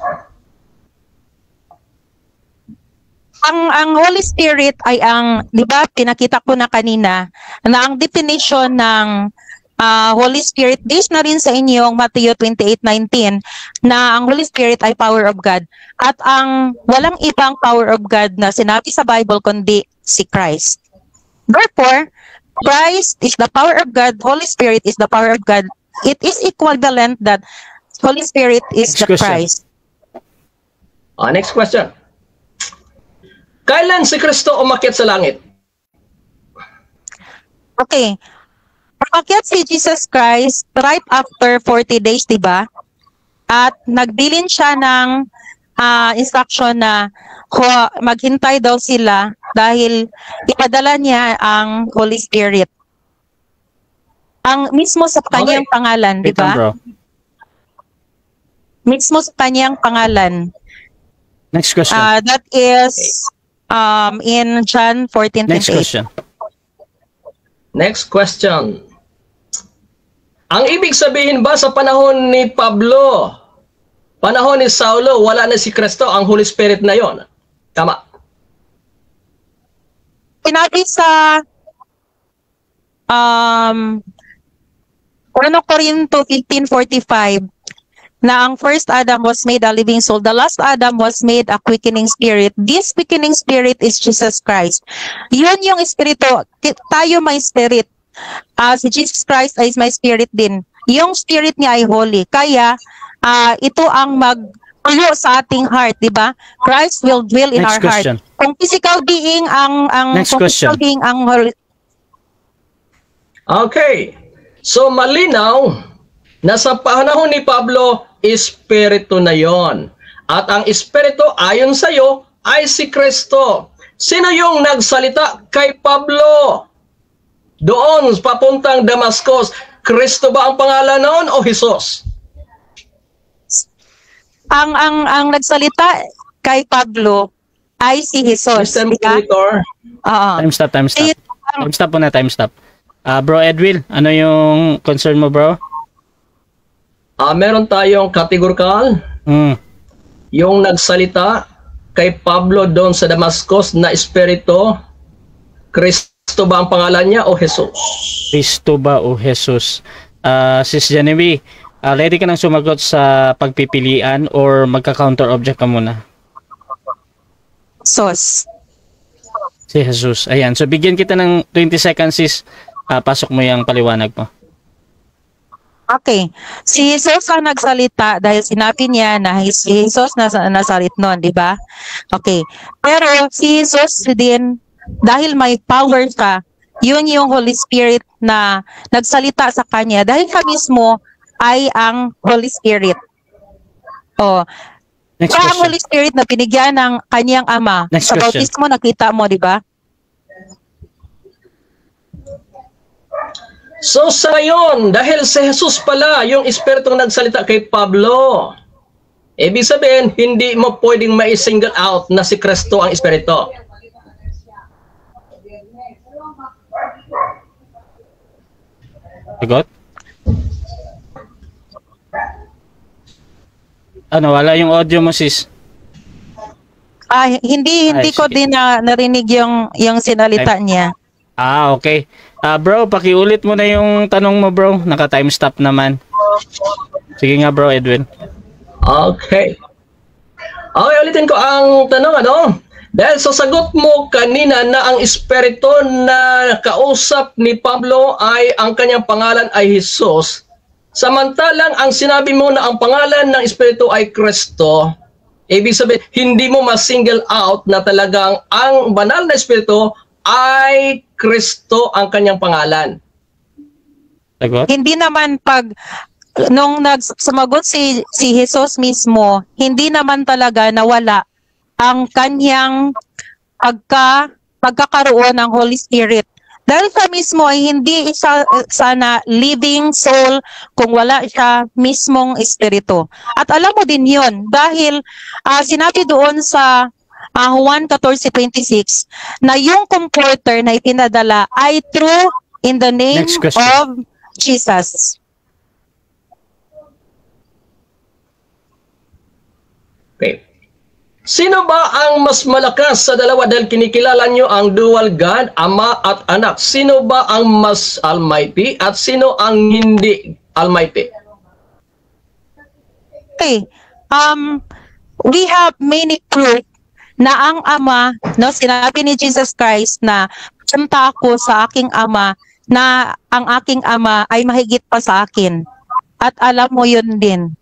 Ang Holy Spirit ay di ba, pinakita ko na kanina, na ang definition ng Holy Spirit, based na rin sa inyong Matthew 28:19, na ang Holy Spirit ay power of God. At ang walang ibang power of God na sinabi sa Bible kundi si Christ. Therefore, Christ is the power of God, Holy Spirit is the power of God. It is equivalent that Holy Spirit is Next the question. Christ. Next question. Kailan si Kristo umakyat sa langit? Okay. Umakyat si Jesus Christ right after 40 days, diba? At nagbilin siya ng instruction na maghintay daw sila dahil ipadala niya ang Holy Spirit. Ang mismo sa kanyang pangalan, Wait lang, diba? bro. Mismo sa kanyang pangalan. Next question. That is in John 14:28. Next question. Next question. Ang ibig sabihin ba sa panahon ni Pablo, panahon ni Saulo, wala na si Kristo, ang Holy Spirit na yon? Tama. Sinabi sa 1 Corinto 15:45 na ang first Adam was made a living soul, the last Adam was made a quickening spirit. This quickening spirit is Jesus Christ. Yun yung espiritu. Tayo may spirit. Si Jesus Christ is my spirit din. Yung spirit niya ay holy. Kaya ito ang magpuyo sa ating heart, di ba? Christ will dwell in Next our heart. question. Kung physical being Next kung question. physical being ang holy. Okay. So malinaw na sa panahon ni Pablo, espiritu na yon. At ang espiritu ayon sa iyo ay si Kristo. Sino yung nagsalita kay Pablo? Doon papuntang Damascus, Kristo ba ang pangalan noon o Jesus? Ang nagsalita kay Pablo ay si Jesus. Mr. Diba? Monitor. Oo. Time stop. Si- Time stop muna, time stop. Bro Edwin, ano yung concern mo, bro? Meron tayong categorical, yung nagsalita kay Pablo doon sa Damascus na espiritu, Kristo ba ang pangalan niya o Jesus? Kristo ba o Jesus? Sis Genevieve, ready ka nang sumagot sa pagpipilian or magka-counter object ka muna? Jesus. Si Jesus. Ayan. So, bigyan kita ng 20 seconds, sis. Pasok mo yung paliwanag mo. Okay. Si Jesus ang nagsalita dahil sinabi niya na si Jesus nasalit noon, di ba? Okay. Pero si Jesus din, dahil may power siya, yun yung Holy Spirit na nagsalita sa kanya. Dahil siya mismo ay ang Holy Spirit. Oh. Next Siya ang question. Holy Spirit na binigyan ng kanyang ama. Next Sa question. bautismo, nakita mo, di ba? So sa ngayon, dahil si Jesus pala yung espiritu nagsalita kay Pablo, ibig sabihin, hindi mo pwedeng ma-single out na si Kristo ang espiritu. Sagot? Ano, wala yung audio mo, sis. Hindi Ay, ko sige. din narinig yung sinalita niya. Okay. Bro, pakiulit mo na yung tanong mo, bro. Naka-time stop naman. Sige nga, bro, Edwin. Okay. Okay, ulitin ko ang tanong, ano? Dahil sa sagot mo kanina na ang espiritu na kausap ni Pablo ay ang kanyang pangalan ay Jesus, samantalang ang sinabi mo na ang pangalan ng espiritu ay Kristo, ibig sabihin, hindi mo ma-single out na talagang ang banal na espiritu ay Kristo ang kanyang pangalan. Sagot? Hindi naman nung sumagot si Jesus mismo, hindi naman talaga nawala ang kanyang pagkakaroon ng Holy Spirit. Dahil siya mismo ay hindi sana living soul kung wala siya mismong espiritu. At alam mo din yun, dahil sinabi doon sa Juan 14:26 na yung comforter na ipinadala ay true in the name Next question. of Jesus. Okay. Sino ba ang mas malakas sa dalawa dahil kinikilala nyo ang dual God, Ama at Anak? Sino ba ang mas almighty at sino ang hindi almighty? Okay. We have many proof na ang Ama, no, sinabi ni Jesus Christ na punta ako sa aking Ama, na ang aking Ama ay mahigit pa sa akin. At alam mo yun din.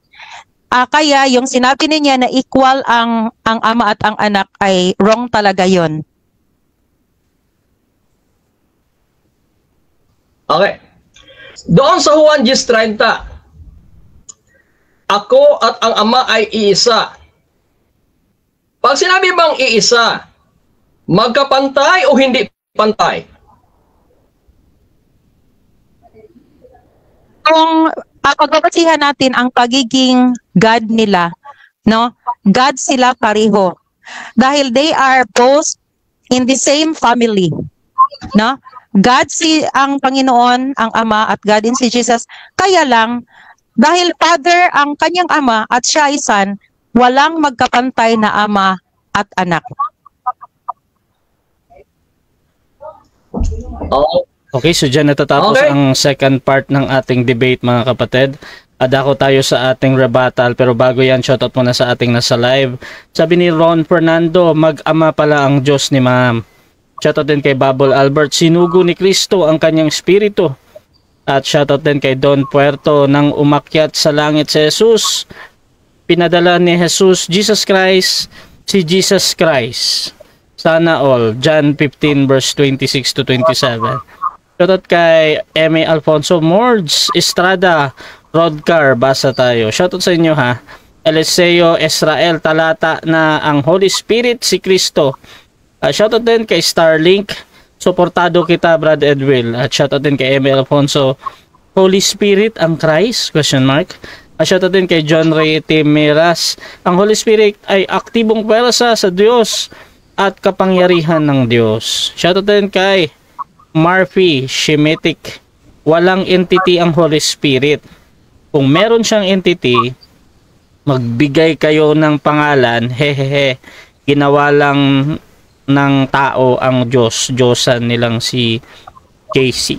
Kaya yung sinabi niya na equal ang Ama at ang Anak ay wrong talaga yun. Okay. Doon sa Juan 10:30, ako at ang Ama ay iisa. Pag sinabi bang iisa, magkapantay o hindi pantay? Kung pagbabasihan natin ang pagiging God nila, no? God sila pareho. Dahil they are both in the same family, no? God ang Panginoon, ang Ama, at God din si Jesus. Kaya lang, dahil Father ang kanyang Ama at siya ay Son, walang magkapantay na Ama at Anak. Oh, Okay, so dyan natatapos Okay. ang second part ng ating debate, mga kapatid. Adako tayo sa ating rebuttal, pero bago yan, shoutout muna sa ating nasa live. Sabi ni Ron Fernando, mag-ama pala ang Diyos ni Ma'am. Shoutout din kay Babol Albert, sinugo ni Kristo ang kanyang espiritu. At shoutout din kay Don Puerto, nang umakyat sa langit si Jesus, pinadala ni Jesus, Jesus Christ, si Jesus Christ. Sana all. John 15 verse 26 to 27. Shoutout kay M.A. Alfonso Mords Estrada Rodcar, basa tayo. Shoutout sa inyo ha. Eliseo Israel, talata na ang Holy Spirit si Kristo. Shoutout din kay Starlink, suportado kita Brad Edwin. At shoutout din kay M.A. Alfonso, Holy Spirit ang Christ? Question mark. Shoutout din kay John Ray Timiras, ang Holy Spirit ay aktibong pwersa sa Diyos at kapangyarihan ng Diyos. Shoutout din kay Murphy Shemitic. Walang entity ang Holy Spirit. Kung meron siyang entity, magbigay kayo ng pangalan, hehehe, ginawa lang ng tao ang Diyos, Diyosan nilang si JC.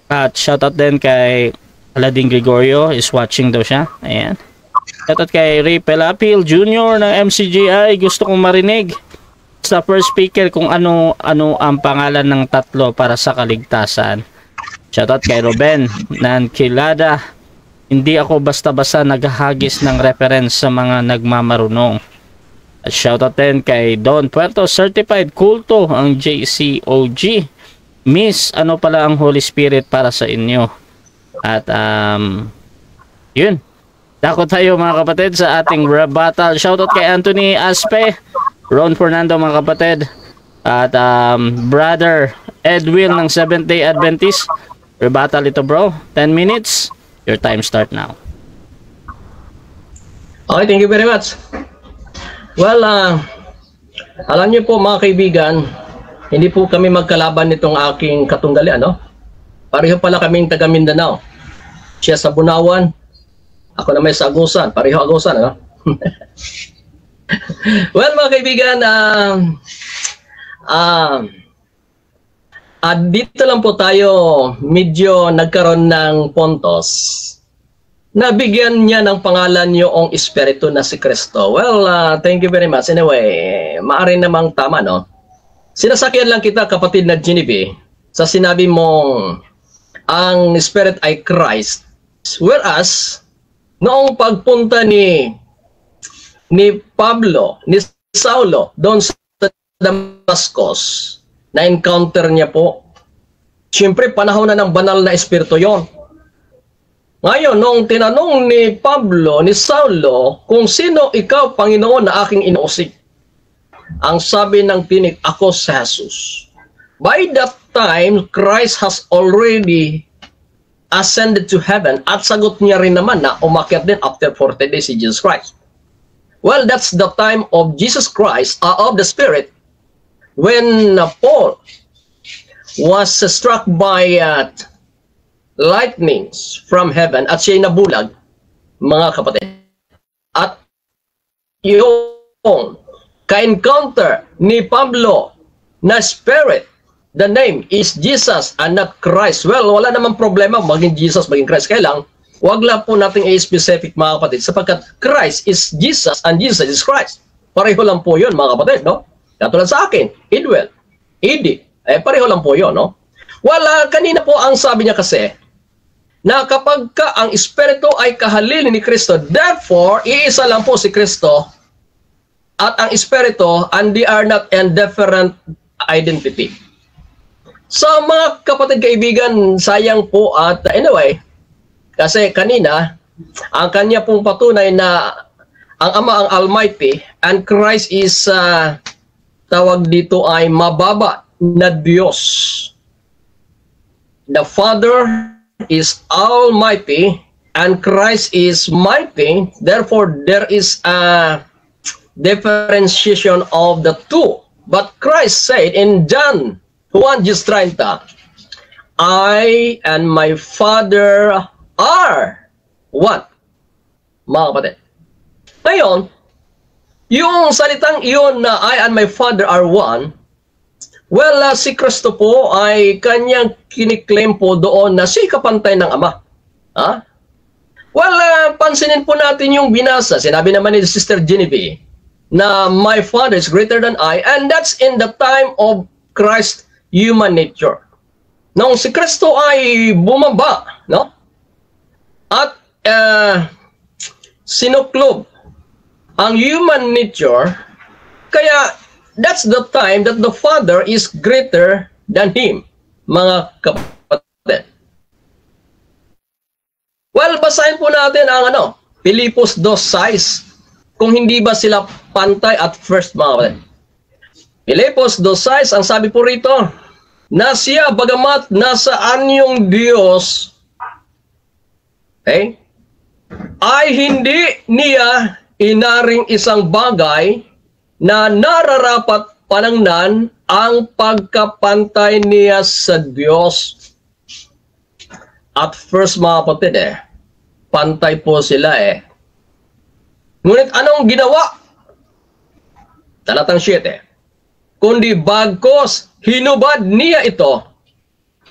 At shoutout din kay Aladin Gregorio, is watching daw siya. Ayan. Shoutout kay Ray Pelapil Jr. ng MCGI, gusto kong marinig sa first speaker kung ano ang pangalan ng tatlo para sa kaligtasan. Shoutout kay Ruben Nankilada. Hindi ako basta-basta naghahagis ng reference sa mga nagmamarunong. At shoutout din kay Don Puerto Certified Kulto, ang JCOG. Miss, ano pala ang Holy Spirit para sa inyo? At yun. Dako tayo mga kapatid sa ating rap battle. Shoutout kay Anthony Aspe, Ron Fernando mga kapatid. At Brother Edwin ng Seventh Day Adventist. Rebuttal ito bro. 10 minutes. Your time start now. Okay, thank you very much. Well, alam niyo po mga kaibigan, hindi po kami magkalaban nitong aking katunggali, ano? Pareho pala kaming taga Mindanao. Siya sa Bunawan, ako naman sa Agusan. Pareho Agusan, ano? Well, mga kaibigan, dito lang po tayo medyo nagkaroon ng pontos. Nabigyan niya ng pangalan yung Espiritu na si Kristo. Well, thank you very much. Anyway, maaari namang tama, no? Sinasakyan lang kita, kapatid na Genevieve, sa sinabi mong ang Spirit ay Christ. Whereas, noong pagpunta ni Pablo, ni Saulo, doon sa Damascus, na-encounter niya po. Siyempre, panahon na ng banal na espiritu yon. Ngayon, nung tinanong ni Pablo, ni Saulo, kung sino ikaw, Panginoon, na aking inuusig, ang sabi ng tinig, ako si Jesus. By that time, Christ has already ascended to heaven at sagot niya rin naman na umakyat din after 40 days si Jesus Christ. Well, that's the time of Jesus Christ, of the Spirit, when Paul was struck by lightnings from heaven at siya'y nabulag, mga kapatid. At yung ka-encounter ni Pablo na Spirit, the name is Jesus and not Christ. Well, wala namang problema maging Jesus, maging Christ. Kaya lang, wag lang po natin i-specific mga kapatid sapagkat Christ is Jesus and Jesus is Christ. Pareho lang po yun mga kapatid, no? Katulad sa akin, Edwell, Edie, pareho lang po yun, no? Wala, kanina po ang sabi niya kasi, na kapag ang Espiritu ay kahalili ni Kristo, therefore, iisa lang po si Kristo at ang Espiritu, and they are not in different identity. So, mga kapatid kaibigan, sayang po at anyway, kasi kanina, ang kanya pong patunay na ang Ama ang Almighty and Christ is tawag dito ay mababa na Diyos. The Father is Almighty and Christ is mighty. Therefore, there is a differentiation of the two. But Christ said in John 1:30, I and my Father are one. Mga kapatid. Ngayon, yung salitang iyon na I and my Father are one, well, si Kristo po ay kanyang kiniklaim po doon na siya kapantay ng Ama. Ha? Well, pansinin po natin yung binasa. Sinabi naman ni Sister Genevieve na my Father is greater than I, and that's in the time of Christ's human nature. Nung si Kristo ay bumaba, no? At sinuklob ang human nature, kaya that's the time that the Father is greater than Him, mga kapatid. Well, basahin po natin ang Pilipos 2:6, kung hindi ba sila pantay at first, mga kapatid. Pilipos 2:6, ang sabi po rito, na siya bagamat nasa anyong Diyos, okay, ay hindi niya inaring isang bagay na nararapat panangnan ang pagkapantay niya sa Diyos. At first mga kapatid pantay po sila Ngunit anong ginawa? Talatang 7. Kundi bagkos hinubad niya ito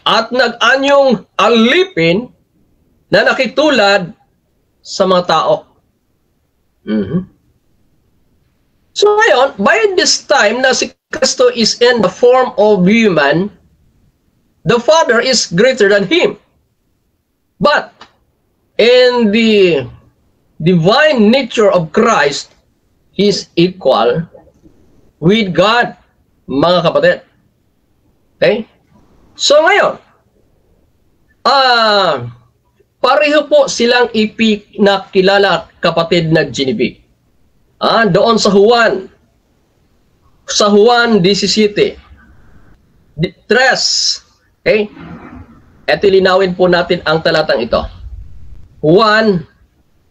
at nag-anyong alipin na nakitulad sa mga tao. So ngayon, by this time na si Kristo is in the form of human, the Father is greater than Him. But in the divine nature of Christ, He is equal with God, mga kapatid. Okay? So ngayon, pareho po silang ipinakilala, kapatid na Genevieve. Doon sa Juan 17. Tres. Okay? At linawin po natin ang talatang ito. Juan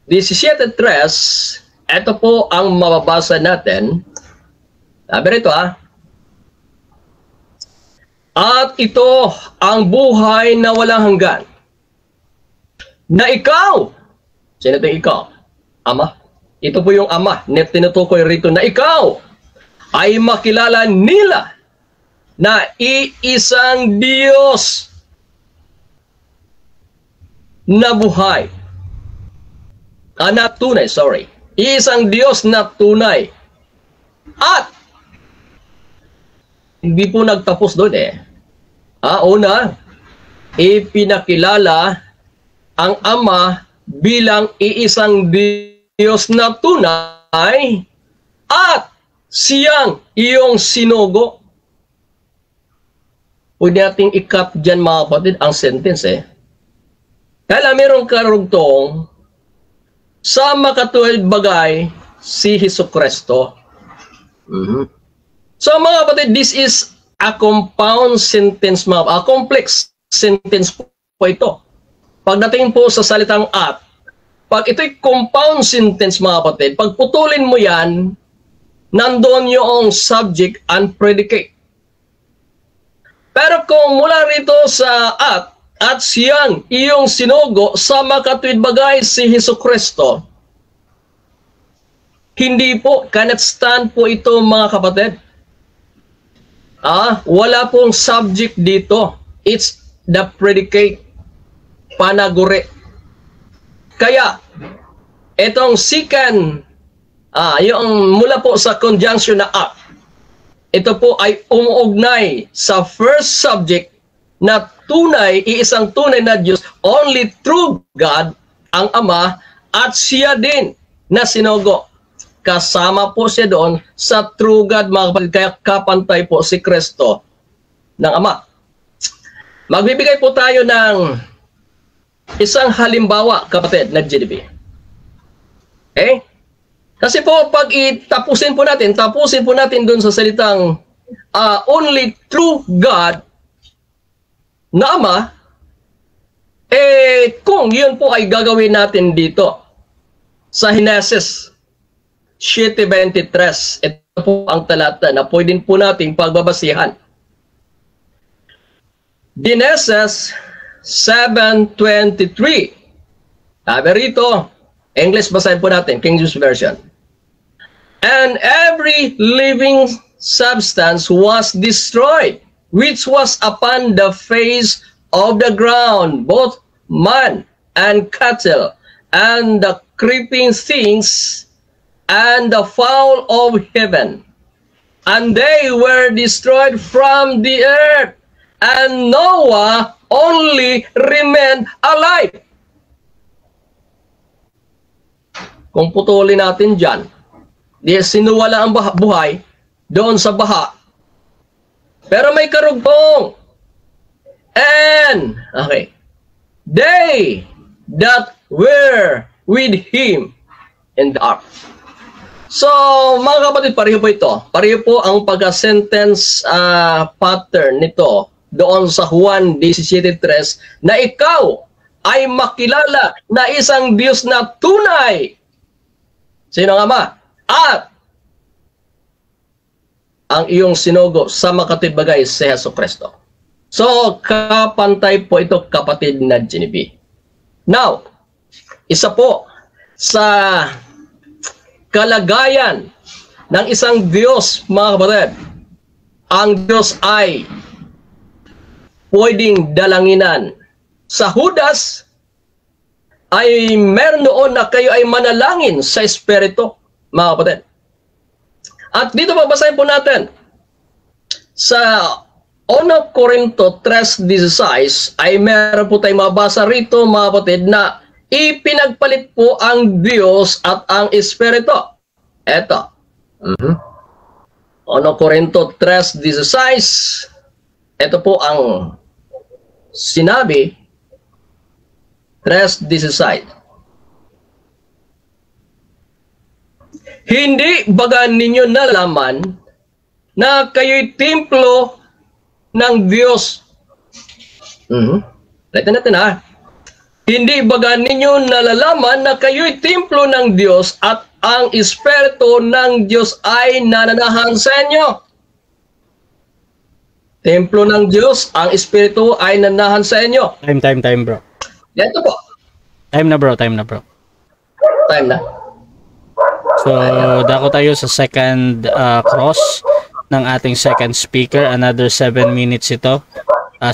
17:3. Ito po ang mababasa natin. Sabi rito At ito ang buhay na walang hanggan. Na ikaw. Sino ito ikaw? Ama. Ito po yung Ama. Tinutukoy rito na ikaw ay makilala nila na iisang Diyos na buhay. Na tunay, sorry. Iisang Diyos na tunay. At hindi po nagtapos doon Una, ipinakilala ang Ama bilang iisang Diyos na tunay at siyang iyong sinugo. Pwede nating i-cut dyan mga kapatid ang sentence Kaya mayroong karugtong sa makatuwid bagay si Jesucristo. So mga kapatid, this is a compound sentence, a complex sentence po ito. Pagdating po sa salitang at, pag ito'y compound sentence mga kapatid, pag putulin mo yan, nandoon yung subject and predicate. Pero kung mula rito sa at siyang iyong sinugo sa makatuwid bagay si Jesucristo, hindi po, cannot stand po ito mga kapatid. Wala pong subject dito. It's the predicate, panaguri. Kaya, itong second, yung mula po sa conjunction na at, ito po ay umuugnay sa first subject na tunay, iisang tunay na Diyos, only true God, ang Ama, at siya din na sinugo. Kasama po siya doon sa true God, mga kapatid, kaya kapantay po si Kristo ng Ama. Magbibigay po tayo ng isang halimbawa, kapatid, na Genevieve. Okay? Kasi po, pag tapusin po natin doon sa salitang only true God na Ama, kung yun po ay gagawin natin dito sa Genesis 7:23, ito po ang talata na pwedeng po nating pagbabasihan. Genesis 7:23. Sabi rito, English basahin po natin, King James Version. And every living substance was destroyed, which was upon the face of the ground, both man and cattle, and the creeping things, and the fowl of heaven. And they were destroyed from the earth, and Noah only remained alive. Kung putulin natin dyan, sinuwala ang buhay doon sa baha. Pero may karugtong. And, okay, they that were with him in the ark. So, mga kapatid, pareho po ito. Pareho po ang pagka-sentence pattern nito doon sa Juan 17:3 na ikaw ay makilala na isang Diyos na tunay. Sino nga ba? ang iyong sinugo sa makatibagay si Hesus Kristo. So, kapantay po ito, kapatid na Genevieve. Now, isa po sa kalagayan ng isang Diyos, mga kapatid, ang Diyos ay pwedeng dalanginan. Sa Judas, ay meron noon na kayo ay manalangin sa Espiritu, mga kapatid. At dito babasahin po natin sa 1 Corinto 3:16 ay meron po tayong mabasa rito, mga kapatid, na ipinagpalit po ang Diyos at ang Espiritu. Eto. 1 Corinto 3:16. Ito po ang sinabi. 3:16. Hindi baga ninyo nalaman na kayo'y templo ng Diyos. Ulitin natin ha. Hindi baga ninyo nalalaman na kayo'y templo ng Diyos at ang Espiritu ng Diyos ay nananahan sa inyo. Templo ng Diyos, ang Espiritu ay nananahan sa inyo. Time, bro. Ito po. Time na, bro. Time na. So, dako tayo sa second cross ng ating second speaker. Another 7 minutes ito.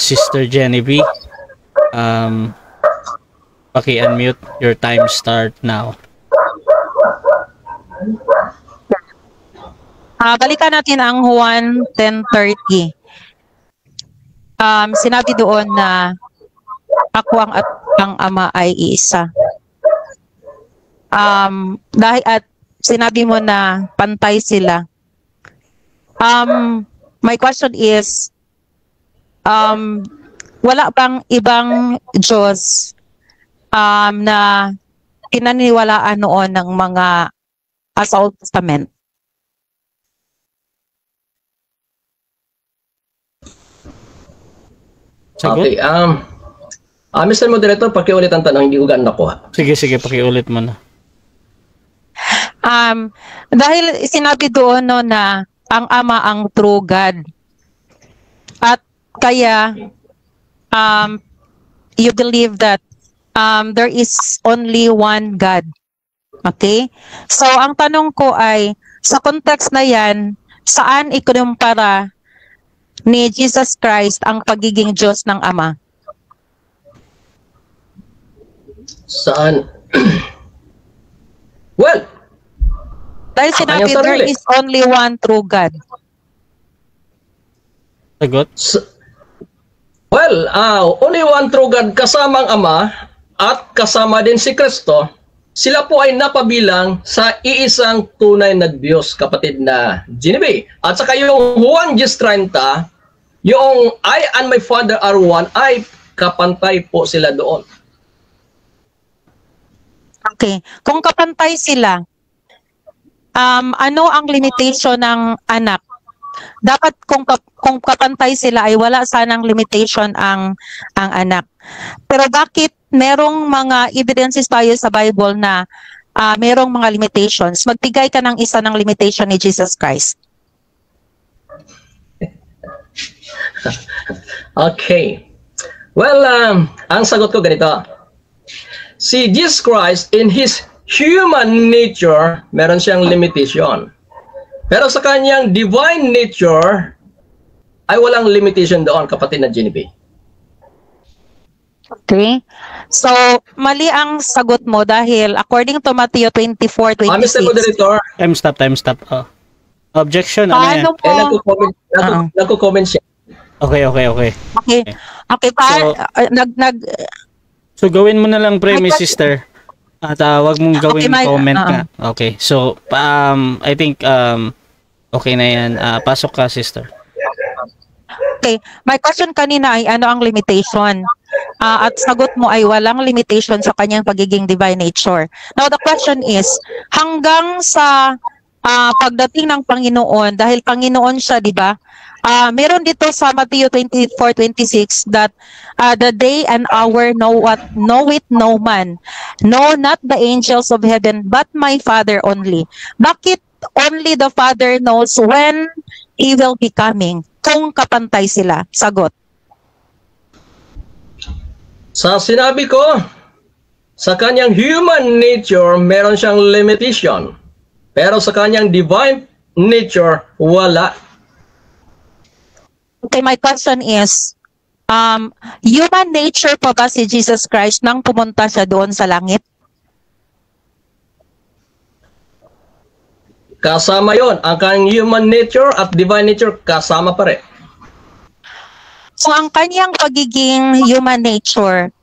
Sister Genevieve, paki-unmute. Your time start now. Balikan natin ang Juan 10:30. Sinabi doon na ako ang Ama ay iisa. Dahil at sinabi mo na pantay sila. My question is, wala bang ibang Diyos na pinaniniwalaan noon ng mga sa Old Testament? Sagot? Okay, Mr. Moderator, pakiulit ang tanong, hindi ko gaan nakuha. Sige, pakiulit mo na. Dahil sinabi doon no, na ang Ama ang true God. At kaya you believe that there is only one God. Okay? So ang tanong ko ay, sa context na yan, saan ikumpara ni Jesus Christ ang pagiging Diyos ng Ama? Saan? Well, dahil sinabi, there is only one true God. Sagot? Only one true God kasama ang Ama at kasama din si Kristo. Sila po ay napabilang sa iisang tunay na Diyos, kapatid na Genevieve. At saka yung Juan 10:30, yung I and my Father are one, ay kapantay po sila doon. Okay. Kung kapantay sila, ano ang limitation ng anak? Dapat kung kapantay sila ay wala sanang limitation ang anak. Pero bakit merong mga evidences tayo sa Bible na merong mga limitations? Magbigay ka ng isa ng limitation ni Jesus Christ. Okay. Well, ang sagot ko ganito. Si Jesus Christ, in His human nature, meron siyang limitation. Pero sa kanyang divine nature, ay walang limitation doon, kapatid na Genevieve. Okay. So, mali ang sagot mo dahil according to Matthew 24:26. Mr. Moderator. Time stop. Objection, Paano po? Nagko-comment siya. Okay. Okay, So, gawin mo na lang premise, sister. At wag mong gawin comment nga. Okay. So, I think, okay na yan. Pasok ka, sister. Okay. My question kanina ay ano ang limitation? At sagot mo ay walang limitation sa kanyang pagiging divine nature. Now, the question is, hanggang sa pagdating ng Panginoon, dahil Panginoon siya, di ba? Meron dito sa Matthew 24:26 that the day and hour knoweth no man, no, not the angels of heaven, but my Father only. Bakit only the Father knows when evil be coming kung kapantay sila? Sagot. Sa sinabi ko, sa kanyang human nature, meron siyang limitation. Pero sa kanyang divine nature, wala. Okay, my question is, human nature pa ba si Jesus Christ nang pumunta siya doon sa langit? Kasama yon, ang kanyang human nature at divine nature, kasama pa rin. So ang kanyang pagiging human nature,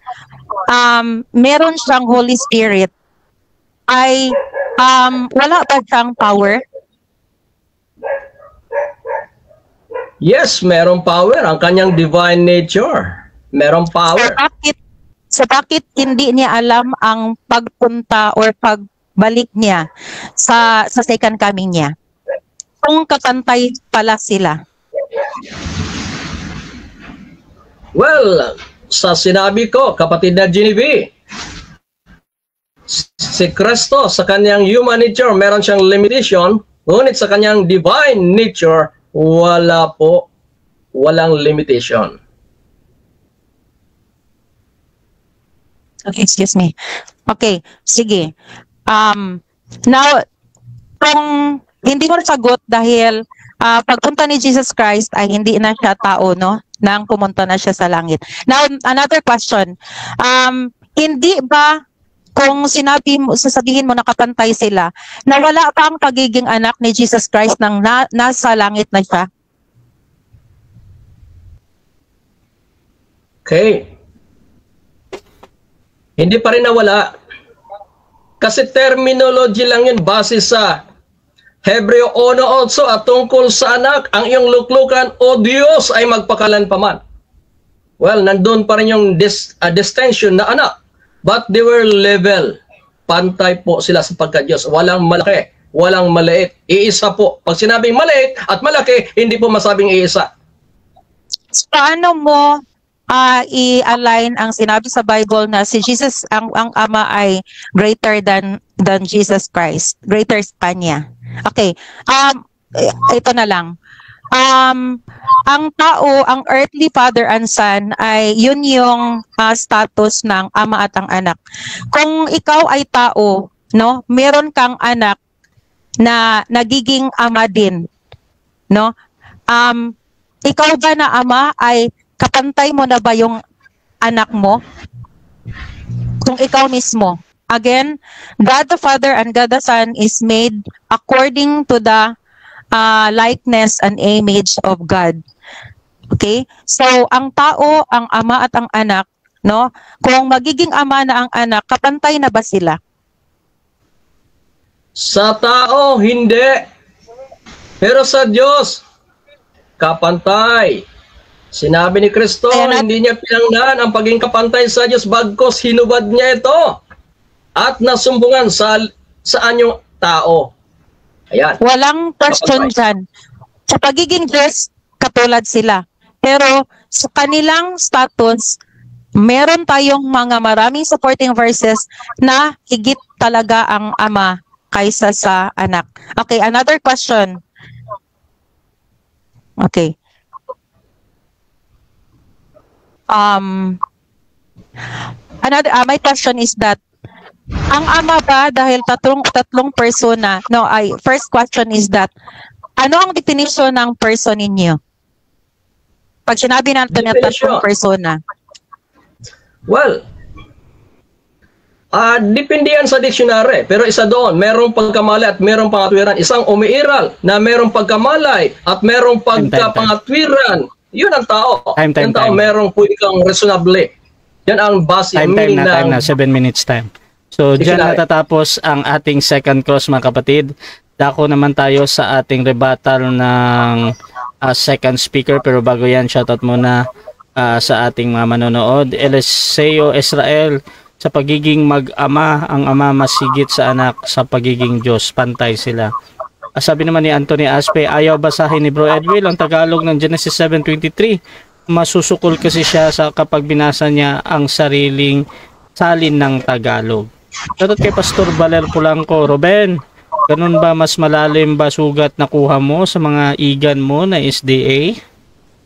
meron siyang Holy Spirit, ay wala ba siyang power? Yes, merong power. Ang kanyang divine nature, merong power. So bakit hindi niya alam ang pagpunta or pagbalik niya sa second coming niya? Kung kapantay pala sila. Well, sa sinabi ko, kapatid na Genevieve, si Kristo sa kanyang human nature, meron siyang limitation, ngunit sa kanyang divine nature, wala po, walang limitation. Okay, excuse me. Okay, sige. Now, kung hindi mo sagot dahil pagpunta ni Jesus Christ ay hindi na siya tao, no? Nang pumunta na siya sa langit. Now, another question. Hindi ba kung sasabihin mo nakapantay sila, na wala pa ang pagiging anak ni Jesus Christ nang nasa langit na siya? Okay. Hindi pa rin nawala. Kasi terminology lang yun base sa Hebreo 1:8 at tungkol sa anak, ang iyong luklukan, O Diyos, ay magpakalan pa man. Well, nandun pa rin yung distinction na anak. But they were level. Pantay po sila sa pagka-Diyos. Walang malaki, walang maliit. Iisa po. Pag sinabing maliit at malaki, hindi po masabing iisa. Paano mo i-align ang sinabi sa Bible na si Jesus, ang Ama ay greater than Jesus Christ? Greater pa niya. Okay. Ito na lang. Ang tao, ang earthly father and son, ay yun yung status ng ama at ang anak. Kung ikaw ay tao, no, meron kang anak na nagiging ama din, no? Ikaw ba na ama ay kapantay mo na ba yung anak mo? Kung ikaw mismo. Again, God the Father and God the Son is made according to the likeness and image of God. Okay? So, ang tao, ang ama at ang anak, no? Kung magiging ama na ang anak, kapantay na ba sila? Sa tao, hindi. Pero sa Diyos, kapantay. Sinabi ni Kristo, hindi niya pinangnahan ang pagiging kapantay sa Diyos, bagkos hinubad niya ito at nasumbungan sa anyong tao. Ayan. Walang question dyan. Sa pagiging Diyos, katulad sila. Pero sa kanilang status, meron tayong maraming supporting verses na higit talaga ang ama kaysa sa anak. Okay, another question. Okay. My question is that ang ama ba dahil tatlong persona? No, first question is that ano ang definition ng person ninyo? Pag sinabi natin na tatlong persona. Well, depende yan sa dictionary. Pero isa doon, merong pagkamalay at merong pangatwiran. Isang umiiral na merong pagkamalay at merong pagkapangatwiran. Yun ang tao. Yung tao merong pwede kang reasonably. Yan ang base. Time na, 7 minutes time. So, dyan natatapos ang ating second cross, mga kapatid. Dako naman tayo sa ating rebuttal ng second speaker. Pero bago yan, shoutout muna sa ating mga manonood. Eliseo Israel, sa pagiging mag-ama, ang ama masigit sa anak, sa pagiging Diyos, pantay sila. Sabi naman ni Anthony Aspe, ayaw basahin ni Bro Edwil ang Tagalog ng Genesis 7:23. Masusukol kasi siya kapag binasa niya ang sariling salin ng Tagalog. Shoutout kay Pastor Valer Polanco. Ruben, Ganun ba, mas malalim ba sugat na kuha mo sa mga igan mo na SDA?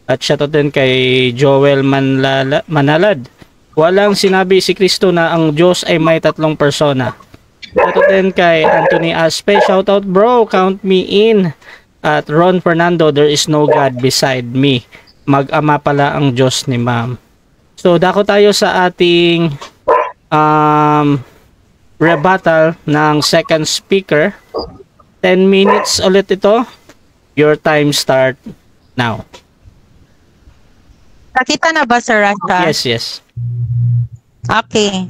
At shoutout din kay Joel Manalad. Walang sinabi si Kristo na ang Diyos ay may tatlong persona. Shoutout din kay Anthony Aspe. Shoutout bro, count me in. At Ron Fernando, there is no God beside me. Mag-ama pala ang Diyos ni ma'am. So dako tayo sa ating rebuttal ng second speaker. 10 minutes ulit ito. Your time start now. Nakita na ba, Sir Rasha? Yes. Okay.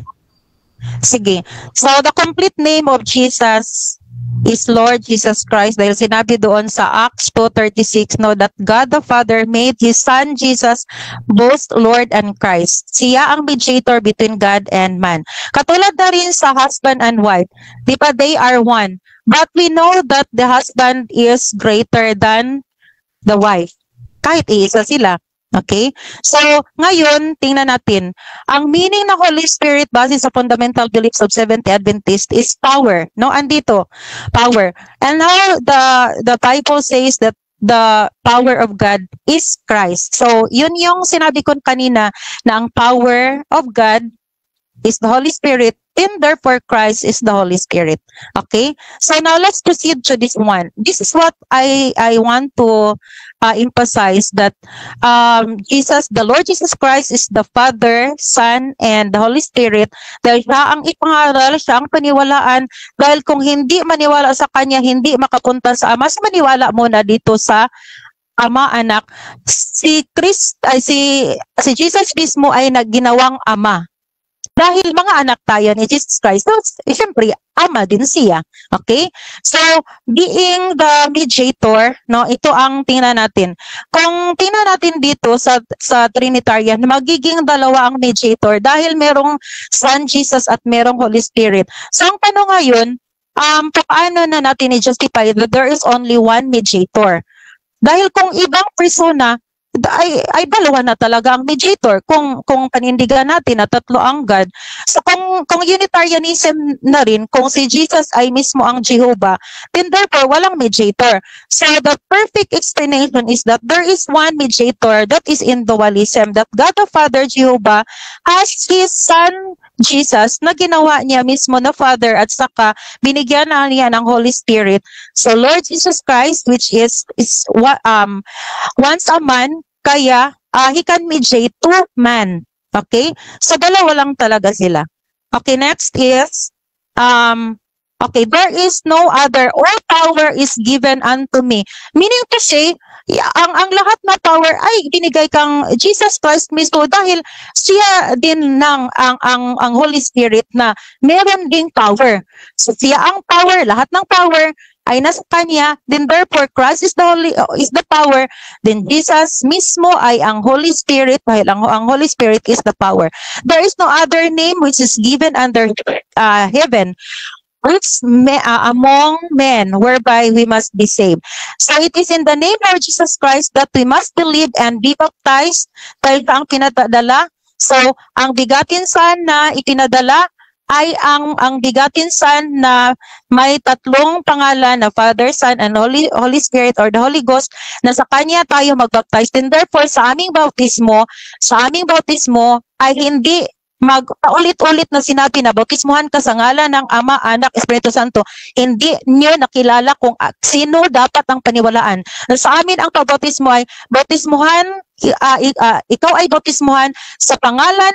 Sige. So, the complete name of Jesus is Lord Jesus Christ. Dahil sinabi doon sa Acts 2:36, no, that God the Father made His Son Jesus both Lord and Christ. Siya ang mediator between God and man. Katulad na rin sa husband and wife. Di ba, they are one. But we know that the husband is greater than the wife. Kahit iisa sila. Okay? So, ngayon, tingnan natin. Ang meaning ng Holy Spirit base sa fundamental beliefs of Seventh-day Adventist is power. No? Andito, power. And now, the Bible says that the power of God is Christ. So, yun yung sinabi ko kanina na ang power of God is the Holy Spirit, and therefore Christ is the Holy Spirit. Okay? So now let's proceed to this one. This is what I want to emphasize, that Jesus, the Lord Jesus Christ is the Father, Son, and the Holy Spirit. Dahil siya ang ipangaral, siya ang paniwalaan. Dahil kung hindi maniwala sa Kanya, hindi makapunta sa Ama. So maniwala muna dito sa Ama, Anak. Si Jesus mismo ay nagginawang Ama. Dahil mga anak tayo ni Jesus Christ, so, siyempre, ama din siya. Okay? So, being the mediator, no, ito ang tingnan natin. Kung tingnan natin dito sa Trinitarian, magiging dalawa ang mediator dahil merong Son Jesus at merong Holy Spirit. So, ang tanong ngayon, paano na natin i-justify that there is only one mediator? Dahil kung ibang persona, ay dalawa na talaga ang mediator kung panindigan natin na tatlo ang God. So kung Unitarianism na rin, kung si Jesus ay mismo ang Jehovah, then therefore walang mediator. So the perfect explanation is that there is one mediator, that is in dualism, that God the Father Jehovah has His Son Jesus na ginawa niya mismo na Father at saka binigyan na niya ng Holy Spirit. So Lord Jesus Christ, which is once a man, kaya He can mediate to man. Okay? So dalawa lang talaga sila. Okay, next is okay, there is no other. All power is given unto me. Meaning to say, ang lahat na power ay binigay kang Jesus Christ mismo dahil siya din ang Holy Spirit na meron ding power. So siya ang power, lahat ng power ay nasa Kanya, then therefore Christ is the power, then Jesus mismo ay ang Holy Spirit, dahil ang Holy Spirit is the power. There is no other name which is given under heaven among men whereby we must be saved. So it is in the name of Jesus Christ that we must believe and be baptized dahil ang pinadala. So ang bigatin Son na ipinadala ay ang bigatin Son na may tatlong pangalan na Father, Son, and Holy Spirit or the Holy Ghost, na sa Kanya tayo magbaptize. And therefore, sa aming bautismo ay hindi paulit-ulit na sinabi na bautismuhan ka sa ngalan ng Ama, Anak, Espiritu Santo. Hindi niyo nakilala kung sino dapat ang paniwalaan. Sa amin ang pabautismo ay bautismuhan, ikaw ay bautismuhan sa pangalan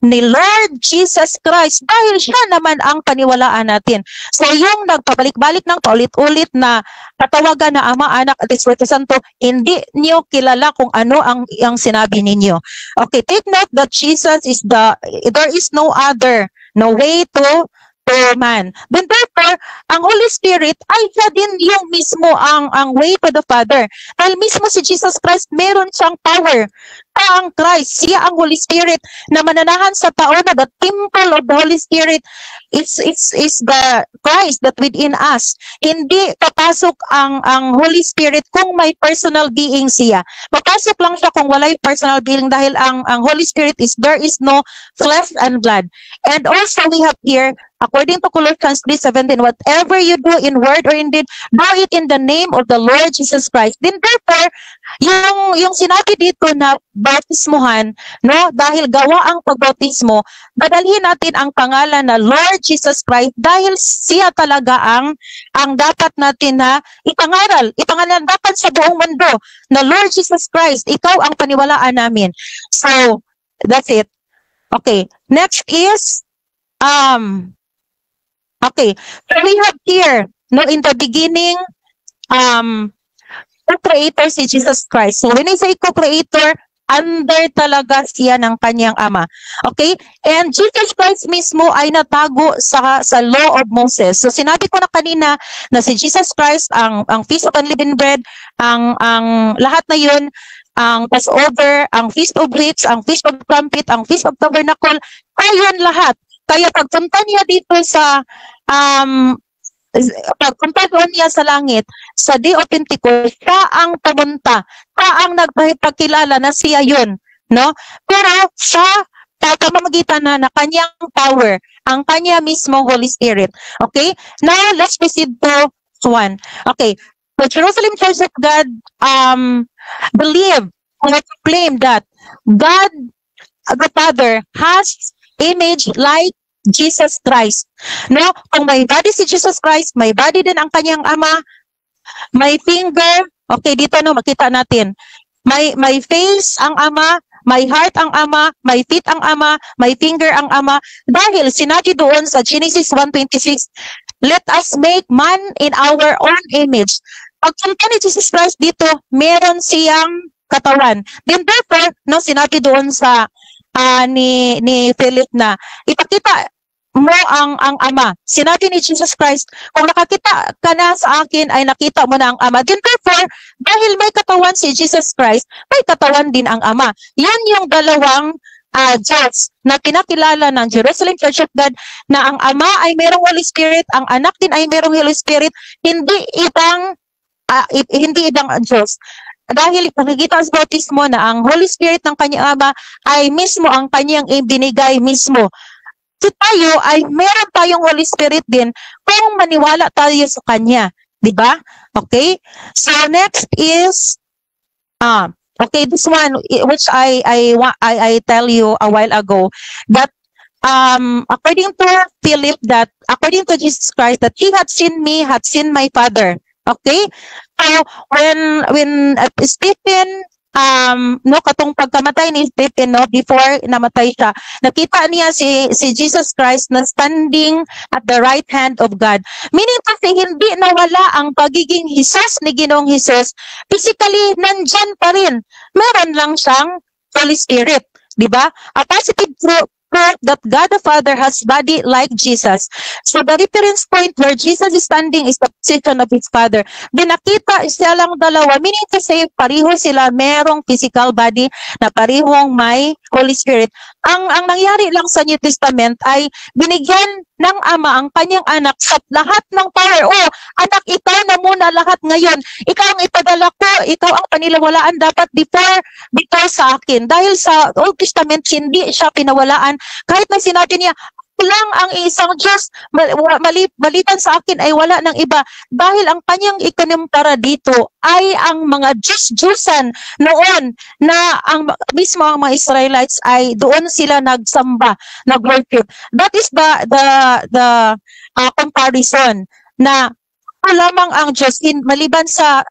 ni Lord Jesus Christ dahil siya naman ang paniwalaan natin. So yung nagpabalik-balik ng paulit-ulit na katawagan na Ama, Anak at Espiritu Santo, hindi niyo kilala kung ano ang sinabi ninyo. Okay, take note that Jesus is there is no other, no way to man. Then therefore, ang Holy Spirit ay siya din yung mismo ang way to the Father. Dahil mismo si Jesus Christ, meron siyang power. Ang Christ, siya ang Holy Spirit na mananahan sa tao na the temple of the Holy Spirit is the Christ that within us. Hindi papasok ang Holy Spirit kung may personal being siya. Papasok lang siya kung wala'y personal being dahil ang Holy Spirit is there is no flesh and blood. And also we have here According to Colossians 3:17, whatever you do in word or in deed, do it in the name of the Lord Jesus Christ. Then therefore, yung sinabi dito na bautismuhan, no, dahil gawa ang pagbautismo, dadalhin natin ang pangalan na Lord Jesus Christ dahil siya talaga ang dapat natin na ipangaral dapat sa buong mundo na Lord Jesus Christ, ikaw ang paniwalaan namin. So, that's it. Okay, next is okay, so we have here, no, in the beginning, co-creator si Jesus Christ. So when I say co-creator, under talaga siya ng kanyang ama. Okay? And Jesus Christ mismo ay natago sa law of Moses. So sinabi ko na kanina na si Jesus Christ, ang Feast of Unleavened Bread, ang lahat na yun, ang Passover, ang Feast of Weeks, ang Feast of Trumpet, ang Feast of Tabernacle, ayun lahat. Kaya pagpunta niya dito sa pagpunta doon niya sa langit, sa Day of Pentecost, siya ang pumunta, siya ang nagpakilala na siya yun, no? Pero sa pamamagitan na kanyang power, ang kanya mismo Holy Spirit. Okay? Now, let's proceed to 1. Okay. The Jerusalem Church of God believe or claim that God the Father has image like Jesus Christ. No, kung may body si Jesus Christ, may body din ang kanyang ama, may finger, okay, dito no, makita natin. May face ang ama, may heart ang ama, may feet ang ama, may finger ang ama. Dahil sinabi doon sa Genesis 1:26, let us make man in our own image. Pagpunta ni Jesus Christ dito, meron siyang katawan. Then therefore, no, sinabi doon sa ni Philip na ipakita mo ang ama. Sinabi ni Jesus Christ, kung nakakita ka na sa akin ay nakita mo na ang ama. Then therefore, dahil may katawan si Jesus Christ, may katawan din ang ama. Yan yung dalawang Diyos na pinakilala ng Jerusalem Church of God na ang ama ay merong Holy Spirit, ang anak din ay merong Holy Spirit, hindi ibang Diyos. Dahil ipakikita sa bautismo na ang Holy Spirit ng kanyang ama ay mismo ang kanyang ibinigay mismo. So tayo ay meron tayong Holy Spirit din kung maniwala tayo sa kanya, di ba? Okay? So next is okay, this one which I tell you a while ago that according to Philip, that according to Jesus Christ, that he had seen me, had seen my Father. Okay? So when Stephen no, katong pagkamatay ni Stephen, no, before namatay siya, nakita niya si Jesus Christ na standing at the right hand of God. Meaning kasi hindi nawala ang pagiging Jesus ni Ginoong Jesus. Physically, nandyan pa rin. Meron lang siyang Holy Spirit. Diba? A positive proof that God the Father has body like Jesus. So the reference point where Jesus is standing is the position of his Father. Then nakita siya lang dalawa, meaning to say pareho sila merong physical body na parehong may Holy Spirit. Ang nangyari lang sa New Testament ay binigyan ng Ama ang kanyang anak sa lahat ng power. Oh, anak, ikaw na muna lahat ngayon. Ikaw ang ipadala ko, ikaw ang paniwalaan dapat before sa akin. Dahil sa Old Testament, hindi siya pinawalaan. Kahit na sinabi niya, lang ang isang Diyos, maliban sa akin ay wala ng iba. Dahil ang kanyang ikunumpara dito ay ang mga Diyos-Diyosan noon na mismo ang mga Israelites ay doon sila nagsamba, nag-worship. That is the comparison na lamang ang Diyos maliban sa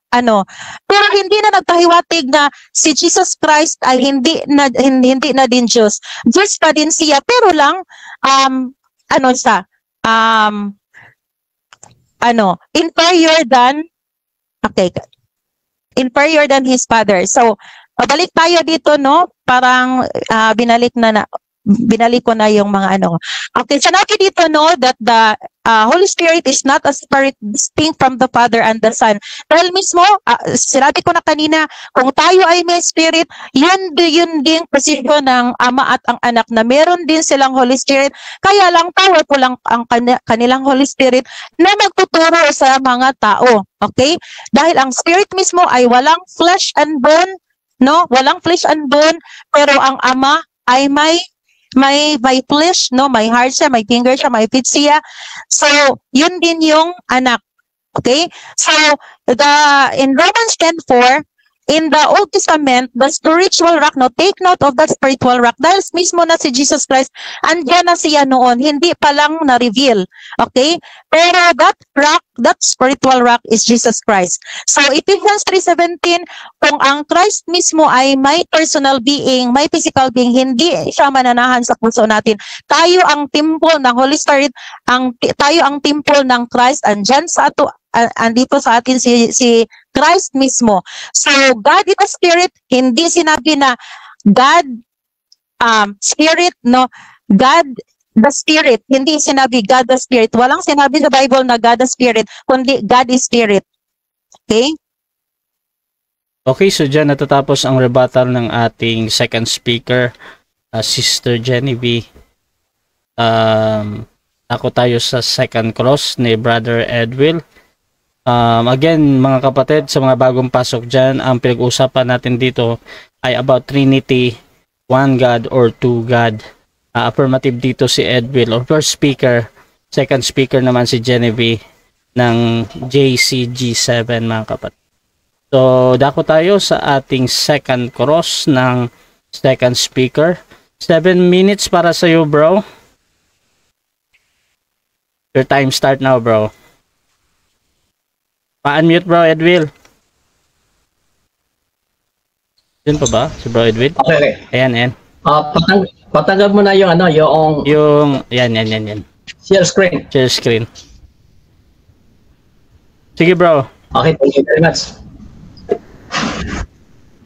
pero hindi na nagpahiwatig na si Jesus Christ ay hindi na din Diyos. Diyos pa din siya, pero lang inferior than his Father. So balik tayo dito, no, parang binalik ko na yung mga Okay, so natin dito, no, that the Holy Spirit is not a separate, distinct from the Father and the Son. Dahil mismo, sinabi ko na kanina, kung tayo ay may Spirit, yun din posisyon ng Ama at ang Anak na meron din silang Holy Spirit. Kaya lang powerful lang ang kanilang Holy Spirit na magtuturo sa mga tao. Okay? Dahil ang Spirit mismo ay walang flesh and bone, no? Walang flesh and bone, pero ang Ama ay may may flesh, no, may heart siya, may finger siya, may feet siya. So, yun din yung anak. Okay? So, in Romans 10:4, in the Old Testament, the spiritual rock, no, take note of that spiritual rock. Dahil mismo na si Jesus Christ, andyan na siya noon, hindi pa lang na-reveal. Okay? Pero that rock, that spiritual rock is Jesus Christ. So, Ephesians 3:17, kung ang Christ mismo ay may personal being, may physical being, hindi siya mananahan sa puso natin. Tayo ang temple ng Holy Spirit, tayo ang temple ng Christ, andyan sa ato, andito sa atin si Christ mismo. So, God is a spirit, hindi sinabi na God, spirit, no? God, the spirit, hindi sinabi God the spirit. Walang sinabi sa Bible na God the spirit, kundi God is spirit. Okay? Okay, so dyan natatapos ang rebuttal ng ating second speaker, Sister Genevieve. Ako tayo sa second cross ni Brother Edwill. Again, mga kapatid, sa mga bagong pasok dyan, ang pinag-uusapan natin dito ay about Trinity, one God or two God. Affirmative dito si Edwill, or first speaker. Second speaker naman si Genevieve ng JCG7, mga kapatid. So, dako tayo sa ating second cross ng second speaker. 7 minutes para sa iyo, bro. Your time start now, bro. Pa-unmute, bro, Edwill. Yun pa ba? Si bro Edwill? Okay. Ayan. Patanggal mo na yung Yan. share screen. Share screen. Sige, bro. Okay, thank you very much.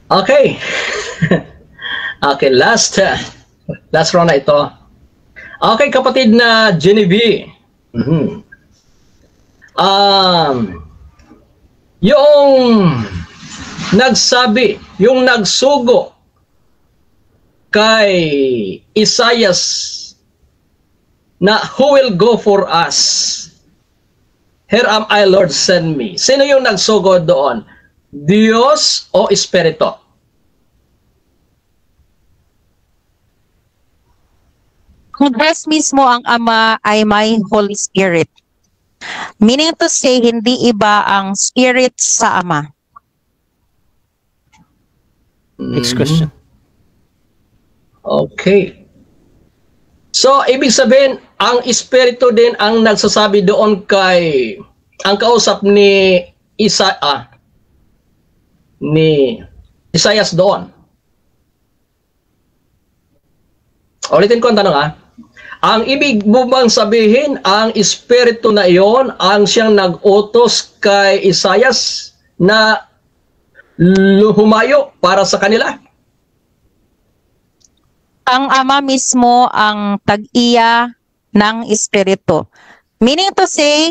Okay. Okay, last round na ito. Okay, kapatid na Genevieve. Yung nagsabi, yung nagsugo kay Isaias na who will go for us? Here am I, Lord, send me. Sino yung nagsugo doon? Diyos o Espiritu? Kung Diyos mismo ang Ama ay may Holy Spirit. Meaning to say, hindi iba ang Spirit sa Ama. Next question. Okay. So, ibig sabihin, ang Espiritu din ang nagsasabi doon kay, ang kausap ni Isaias doon. Ulitin ko ang tanong, Ang ibig mo bang sabihin, ang Espiritu na iyon ang siyang nag-utos kay Isaias na humayo para sa kanila? Ang Ama mismo ang tag-iya ng Espiritu. Meaning to say,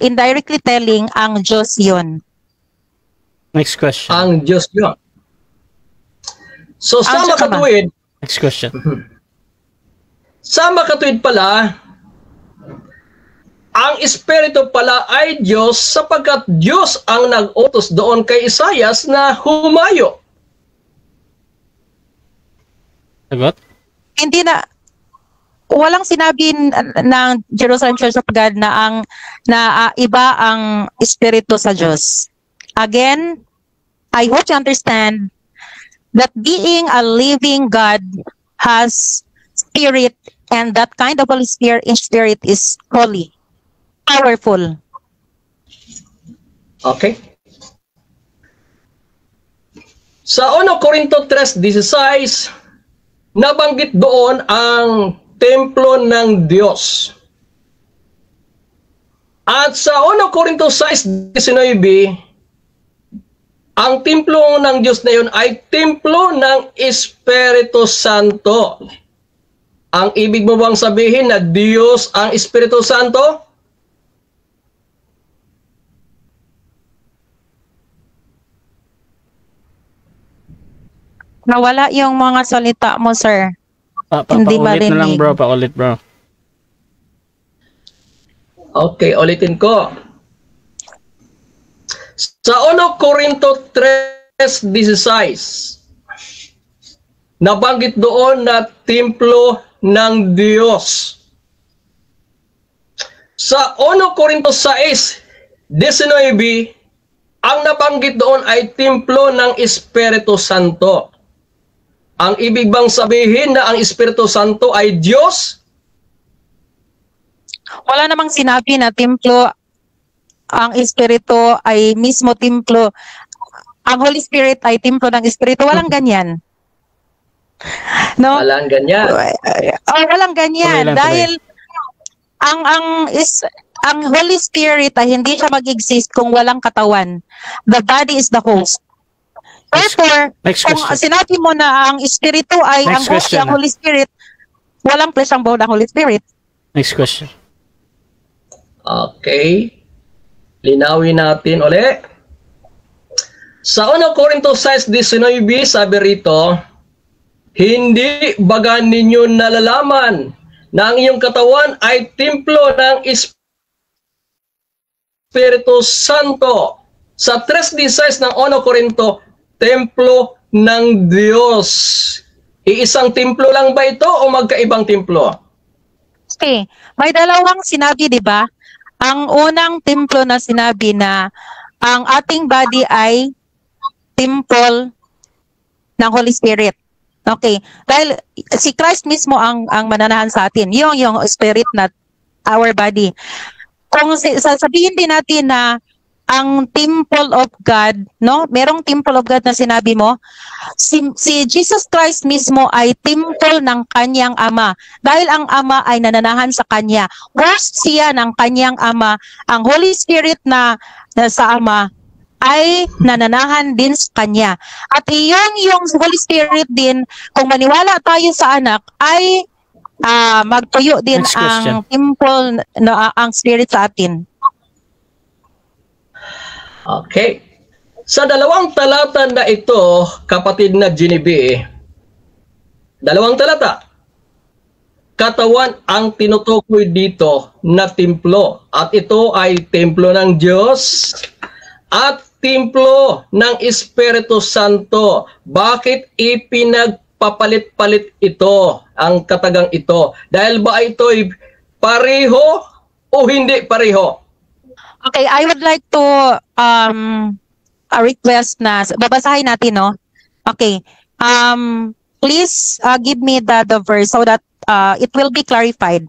indirectly telling, ang Diyos yun. Next question. Ang Diyos yun. So, sa makatuwid, next question. Sa makatuwid pala, ang Espiritu pala ay Diyos sapagkat Diyos ang nag-utos doon kay Isaias na humayo. Sagot? Hindi na, walang sinabi ng Jerusalem Church of God na iba ang Espiritu sa Diyos. Again, I hope you understand that being a living God has Spirit, and that kind of Holy Spirit is holy, powerful. Okay. Sa 1 Corinto 3:16, nabanggit doon ang templo ng Diyos. At sa 1 Corinto 6:19, ang templo ng Diyos na yun ay templo ng Espiritu Santo. Ang ibig mo bang sabihin na Diyos ang Espiritu Santo? Nawala yung mga salita mo, sir. Hindi Paulit na lang, marinig. bro. Paulit, bro. Okay, ulitin ko. Sa 1 Corinto 3:16, nabanggit doon na templo ng Diyos. Sa 1 Corintios 6:19, ang nabanggit doon ay templo ng Espiritu Santo. Ang ibig bang sabihin na ang Espiritu Santo ay Diyos? Wala namang sinabi na templo, ang Espiritu ay mismo templo. Ang Holy Spirit ay templo ng Espiritu. Walang ganyan. No? Walang ganyan. Walang ganyan. Tuloy lang, Dahil ang Holy Spirit ay hindi siya mag-exist kung walang katawan. The body is the host. Therefore, Next kung question. sinabi mo na ang Espiritu ay Next ang host, question ang Holy Spirit, walang flesh ang bone ng Holy Spirit. Next question. Okay. Linawin natin uli. Sa 1 Corintios 6:19, sabi rito, hindi baga ninyo nalalaman na ang iyong katawan ay templo ng Espiritu Santo. Sa 3:16 ng 1 Corinto, templo ng Diyos. Iisang templo lang ba ito o magkaibang templo? Okay. May dalawang sinabi, di ba? Ang unang templo na sinabi na ang ating body ay temple ng Holy Spirit. Okay. Dahil si Christ mismo ang mananahan sa atin. Yung spirit na our body. Kung sasabihin din natin na ang temple of God, no? Merong temple of God na sinabi mo, si Jesus Christ mismo ay temple ng kanyang Ama. Dahil ang Ama ay nananahan sa kanya. Host siya ng kanyang Ama. Ang Holy Spirit na sa Ama ay nananahan din sa kanya. At yung Holy Spirit din, kung maniwala tayo sa anak, ay magtuyo din Next question. ang temple na ang Spirit sa atin. Okay. Sa dalawang talata na ito, kapatid na Genevieve, dalawang talata, katawan ang tinutukoy dito na templo. At ito ay templo ng Diyos at templo ng Espiritu Santo. Bakit ipinagpapalit-palit ito, ang katagang ito? Dahil ba ito'y pareho o hindi pareho? Okay, I would like to a request na babasahin natin, no? Okay. Please give me the verse so that it will be clarified.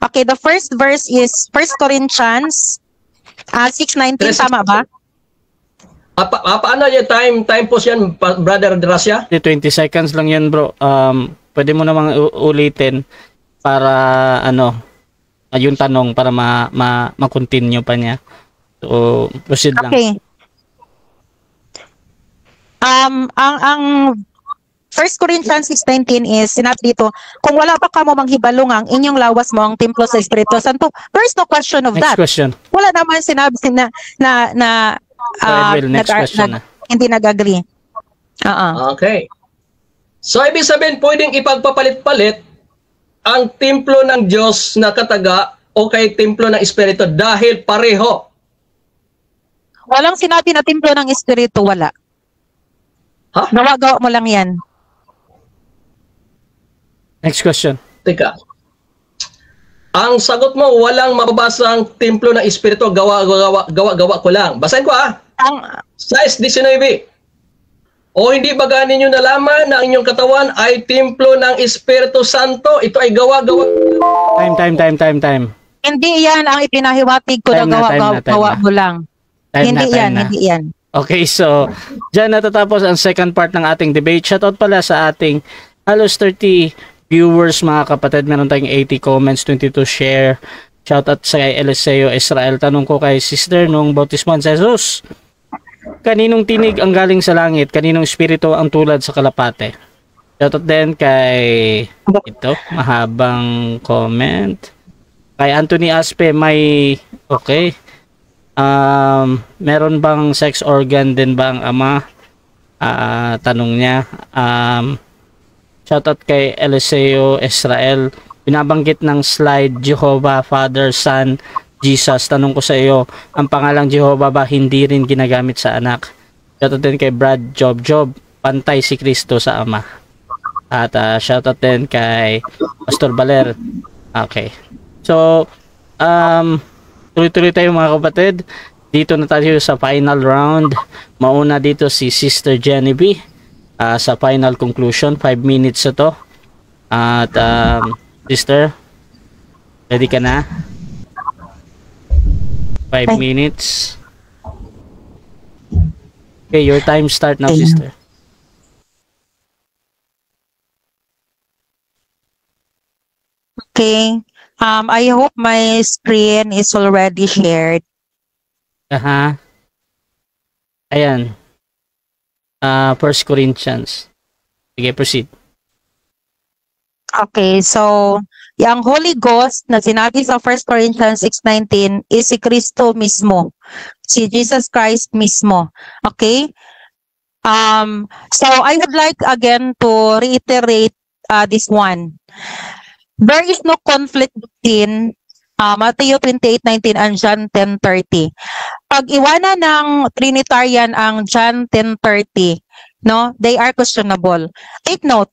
Okay, the first verse is 1 Corinthians 6:19, tama ba? Paano yung time po yan, Brother Gracia? 20 seconds lang yan, bro. Pwede mo namang ulitin para yung tanong para ma-continue pa niya. So, proceed lang. Okay. Ang 1 Corinthians 6:19 is sinabi dito, kung wala pa kamo manghibalong ang inyong lawas mo ang templo sa Espiritu Santo. There's no question of Next that. question. Wala naman sinabi na Next question na. hindi nag-agree. Okay. So, ibig sabihin, pwedeng ipagpapalit-palit ang templo ng Diyos na kataga o kay templo ng Espiritu dahil pareho. Walang sinabi na templo ng Espiritu, wala. Ha? Gawa mo lang yan. Next question. Teka. Ang sagot mo, walang mababasang templo ng Espiritu, gawa ko lang. Basahin ko Ang 6:19. O hindi ba ninyo nalaman na ang inyong katawan ay templo ng Espiritu Santo? Ito ay gawa-gawa. Time. hindi yan ang ipinahiwatig ko na Time na. gawa mo lang. Hindi na. yan. Okay, so dyan natatapos ang second part ng ating debate. Shoutout pala sa ating halos 30 viewers, mga kapatid. Meron tayong 80 comments, 22 share. Shoutout sa kay Eliseo Israel. Tanong ko kay Sister nung bautismo sa Jesus, kaninong tinig ang galing sa langit? Kaninong espiritu ang tulad sa kalapate? Shoutout din kay mahabang comment. Kay Anthony Aspe, may okay. Meron bang sex organ din ba ang ama? Tanong niya. Shoutout kay Eliseo Israel. Binabanggit ng slide Jehovah, Father, Son, Jesus. Tanong ko sa iyo, ang pangalang Jehovah ba hindi rin ginagamit sa anak? Shoutout din kay Brad Job. Pantay si Kristo sa ama. At shoutout din kay Pastor Baler. Okay. So, tuloy-tuloy tayo mga kapatid. Dito na tayo sa final round. Mauna dito si Sister Genevieve sa final conclusion. 5 minutes ito. At Sister, ready ka na? 5 minutes. Okay, your time start now, Sister. Okay. I hope my screen is already shared. Ayan. 1 Corinthians. Sige, proceed. Okay, so yung Holy Ghost na sinabi sa 1 Corinthians 6:19 is si Kristo mismo. Si Jesus Christ mismo. Okay? So I would like again to reiterate this one. There is no conflict between Matthew 28:19 and John 10:30. Pag iwanan ng Trinitarian ang John 10:30, no, they are questionable. Take note,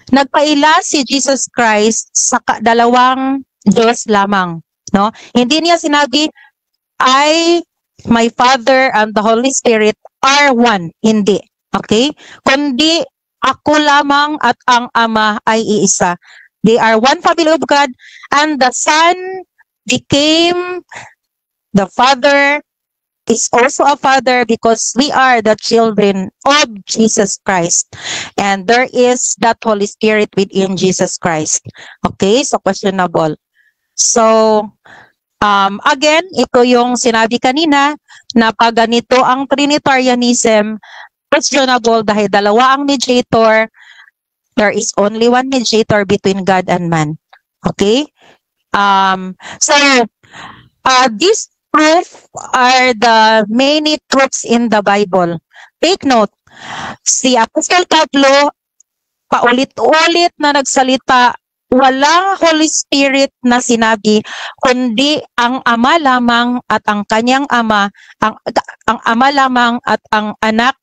nagpaila si Jesus Christ sa dalawang Diyos lamang, no? Hindi niya sinabi, I, my Father, and the Holy Spirit are one. Hindi. Okay? Kundi ako lamang at ang Ama ay iisa. They are one family of God, and the Son became the Father, is also a Father because we are the children of Jesus Christ. And there is that Holy Spirit within Jesus Christ. Okay? So, questionable. So, again, ito yung sinabi kanina na pag ganito ang Trinitarianism, questionable dahil dalawa ang mediator. There is only one mediator between God and man. Okay? So, these proof are the many truths in the Bible. Take note, si Apostle Pablo, paulit-ulit na nagsalita, walang Holy Spirit na sinabi, kundi ang Ama lamang at ang kanyang Ama, ang Ama lamang at ang Anak,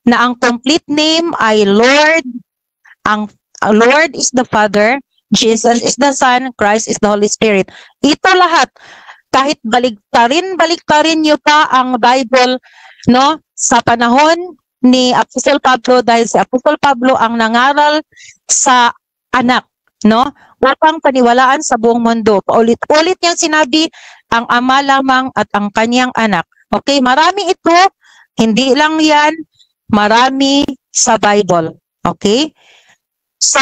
na ang complete name ay Lord. Ang Lord is the Father, Jesus is the Son, Christ is the Holy Spirit. Ito lahat, kahit baliktarin nyo pa ang Bible, no, sa panahon ni Apostol Pablo, dahil si Apostol Pablo ang nangaral sa anak, no, upang paniwalaan sa buong mundo. Paulit-ulit niyang sinabi, ang Ama lamang at ang kanyang anak. Okay, marami ito, hindi lang yan, marami sa Bible. Okay? So,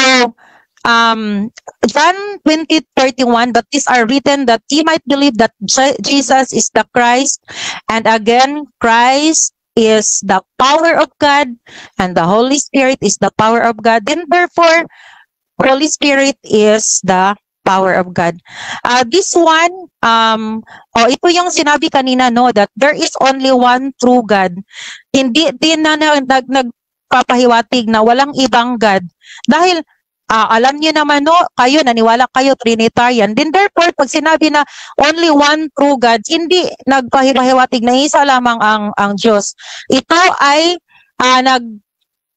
John 20:31, but these are written that ye might believe that Jesus is the Christ, and again, Christ is the power of God, and the Holy Spirit is the power of God. Then therefore, Holy Spirit is the power of God. This one, ito yung sinabi kanina, no, that there is only one true God. Hindi din na nagpapahiwatig na walang ibang God. Dahil alam niyo naman, no, kayo, naniwala kayo, Trinitarian. Then therefore, pag sinabi na only one true God, hindi nagpahiwatig na isa lamang ang Diyos. Ito ay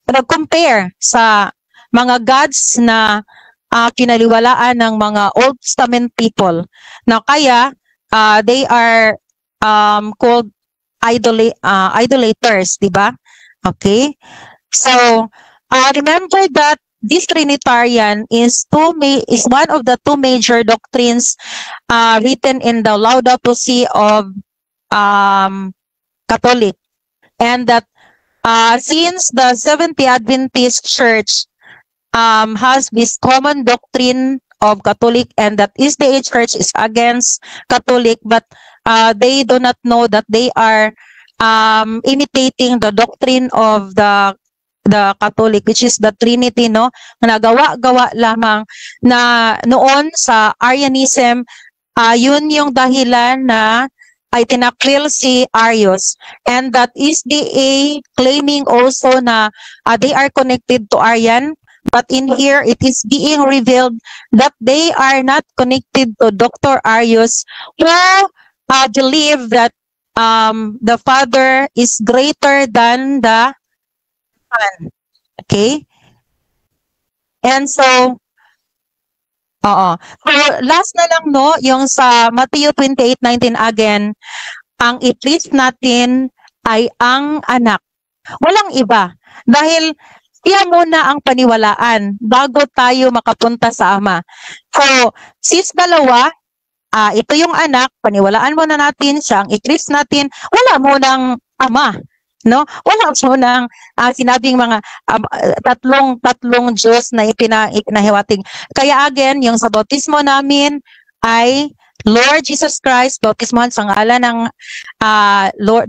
nag-compare sa mga gods na pinaliwalaan ng mga Old Testament people. Na kaya, they are called idolaters, di ba? Okay? So, remember that this Trinitarian is one of the two major doctrines written in the Laudato Si of Catholic, and that since the Seventh-day Adventist Church has this common doctrine of Catholic, and that SDA Church is against Catholic, but they do not know that they are imitating the doctrine of the Catholic, which is the Trinity, no? Nagawa-gawa lamang na noon sa Arianism, yun yung dahilan na ay tinakwil si Arius, and that is the claiming also na they are connected to Arian, but in here it is being revealed that they are not connected to Dr. Arius, who believe that the Father is greater than the Son. Okay? And so, oo. So, last na lang, no, yung sa Matthew 28:19 again, ang i-please natin ay ang anak. Walang iba. Dahil siya muna ang paniwalaan bago tayo makapunta sa Ama. So, sis dalawa, ito yung anak, paniwalaan muna natin siya, ang i-please natin, wala munang Ama. No? Wala munang sinabing mga tatlong Diyos na ipinahiwatig. Kaya again, yung sa bautismo namin ay Lord Jesus Christ, bautismohan sa ngalan ng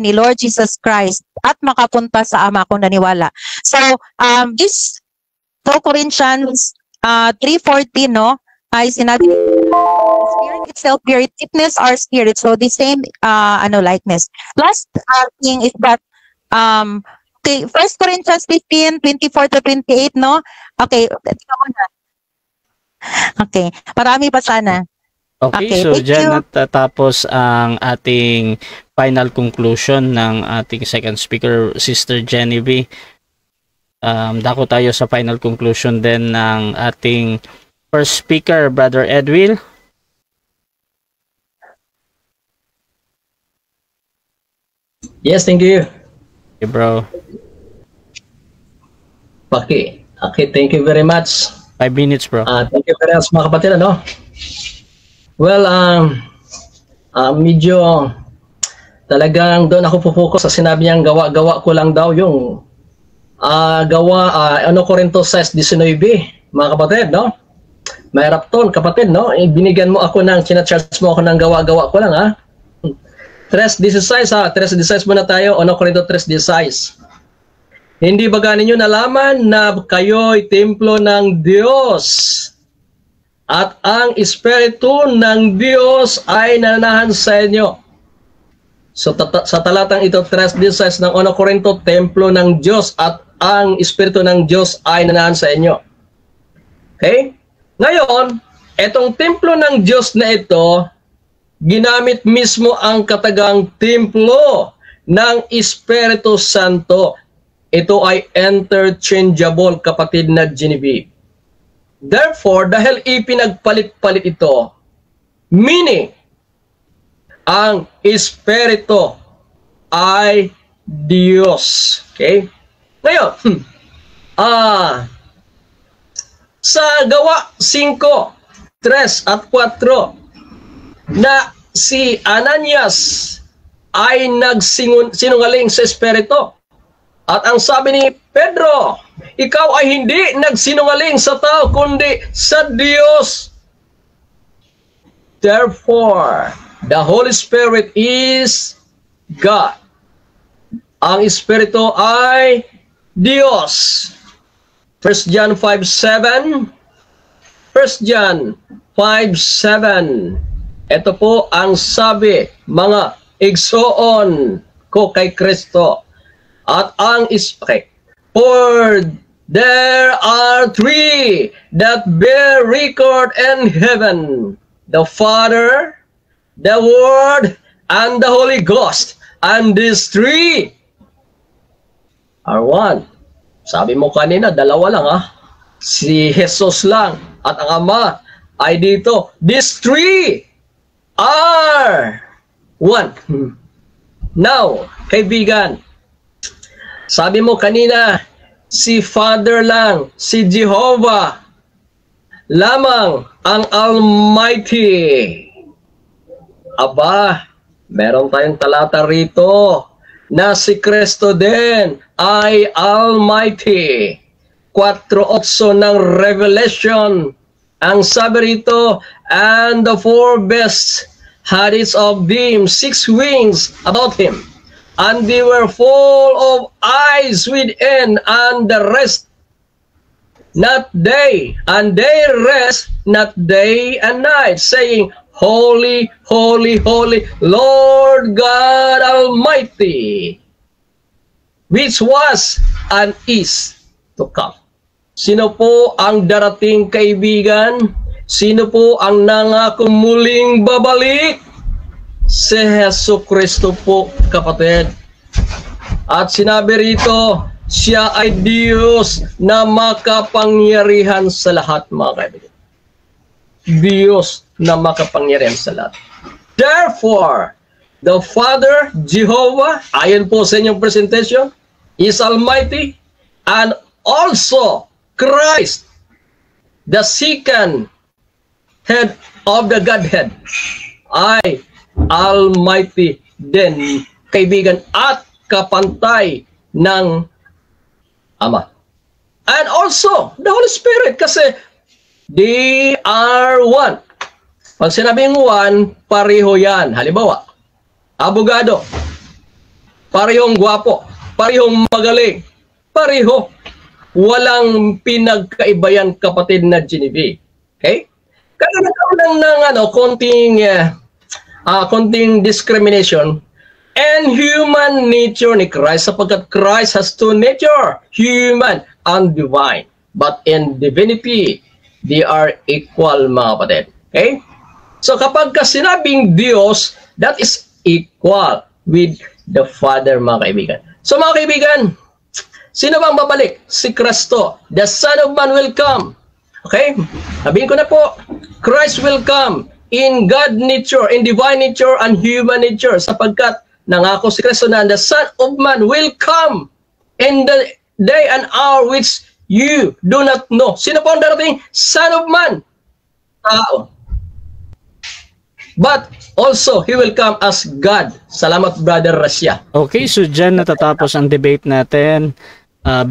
ni Lord Jesus Christ at makapunta sa Ama kung naniwala. So, this 2 Corinthians 3:14, no, ay sinabi, Spirit itself bear witness our spirit. So, the same likeness. Last thing is that 1 Corinthians 15:24-28, no? Okay, okay, marami pa sana. Okay, so dyan natatapos ang ating final conclusion ng ating second speaker, Sister Jenny B. Dako tayo sa final conclusion din ng ating first speaker, Brother Edwil. Yes, thank you. Okay, bro. Okay, thank you very much. 5 minutes, bro. Thank you very much, mga kapatid, ano? Well, medyo talagang doon ako pupuko sa sinabi niyang gawa ko lang daw yung Corinto 6:19, mga kapatid, no? Mahirap ton, kapatid, no? Binigyan mo ako sinacharge mo ako ng gawa ko lang, ha? 3:16, 3:16 muna tayo, Corinto 3:16. Hindi ba ninyo nalaman na kayo'y templo ng Diyos? At ang Espiritu ng Diyos ay nananahan sa inyo. So sa talatang ito, 3:16 ng 1 Corinto, templo ng Diyos at ang Espiritu ng Diyos ay nananahan sa inyo. Okay? Ngayon, itong templo ng Diyos na ito, ginamit mismo ang katagang templo ng Espiritu Santo. Ito ay interchangeable, kapatid na Genevieve. Therefore, dahil ipinagpalit-palit ito, meaning, ang Espiritu ay Diyos. Okay? Ngayon, sa Gawa 5:3 at 4, na si Ananias ay nagsinungaling sa Espiritu. At ang sabi ni Pedro, ikaw ay hindi nagsinungaling sa tao, kundi sa Diyos. Therefore, the Holy Spirit is God. Ang Espiritu ay Diyos. 1 John 5:7. 1 John 5:7. Ito po ang sabi, mga igsoon ko kay Kristo. At ang for there are 3 that bear record in heaven, the Father, the Word, and the Holy Ghost. And these 3 are one. Sabi mo kanina, 2 lang, ha? Si Jesus lang at ang Ama ay dito. These 3 are one. Now, kaibigan, sabi mo kanina, si Father lang, si Jehovah lamang ang Almighty. Aba, meron tayong talata rito na si Kristo din ay Almighty. 4:8 ng Revelation, ang sabi rito, and the 4 beasts had each of them 6 wings about him. And they were full of eyes within, and the rest not day, and they rest not day and night, saying, Holy, holy, holy, Lord God Almighty, which was and is to come. Sino po ang darating, kaibigan? Sino po ang nangakong muling babalik? Si Jesu Kristo po, kapatid. At sinabi rito, Siya ay Diyos na makapangyarihan sa lahat, mga kaibigan. Diyos na makapangyarihan sa lahat. Therefore, the Father, Jehovah, ayon po sa inyong presentation, is Almighty, and also Christ, the second head of the Godhead, ay Almighty din, kaibigan, at kapantay ng Ama. And also, the Holy Spirit, kasi they are one. Pag sinabing one, pareho yan. Halimbawa, abogado, parehong gwapo, parehong magaling, pareho. Walang pinagkaiba yan, kapatid na Genevieve. Okay? Kaya nagkaroon ng konting discrimination and human nature ni Christ, sapagkat Christ has two nature, human and divine. But in divinity, they are equal, mga kapatid. Okay? So kapag sinabing Diyos, that is equal with the Father, mga kaibigan. So mga kaibigan, sino bang babalik? Si Kristo. The Son of Man will come. Okay? Sabihin ko na po, Christ will come in God nature, in divine nature, and human nature, sapagkat nangako si Kristo na the Son of Man will come in the day and hour which you do not know. Sino po ang darating? Son of Man. Tao. But also, He will come as God. Salamat, Brother Rasya. Okay, so dyan natatapos ang debate natin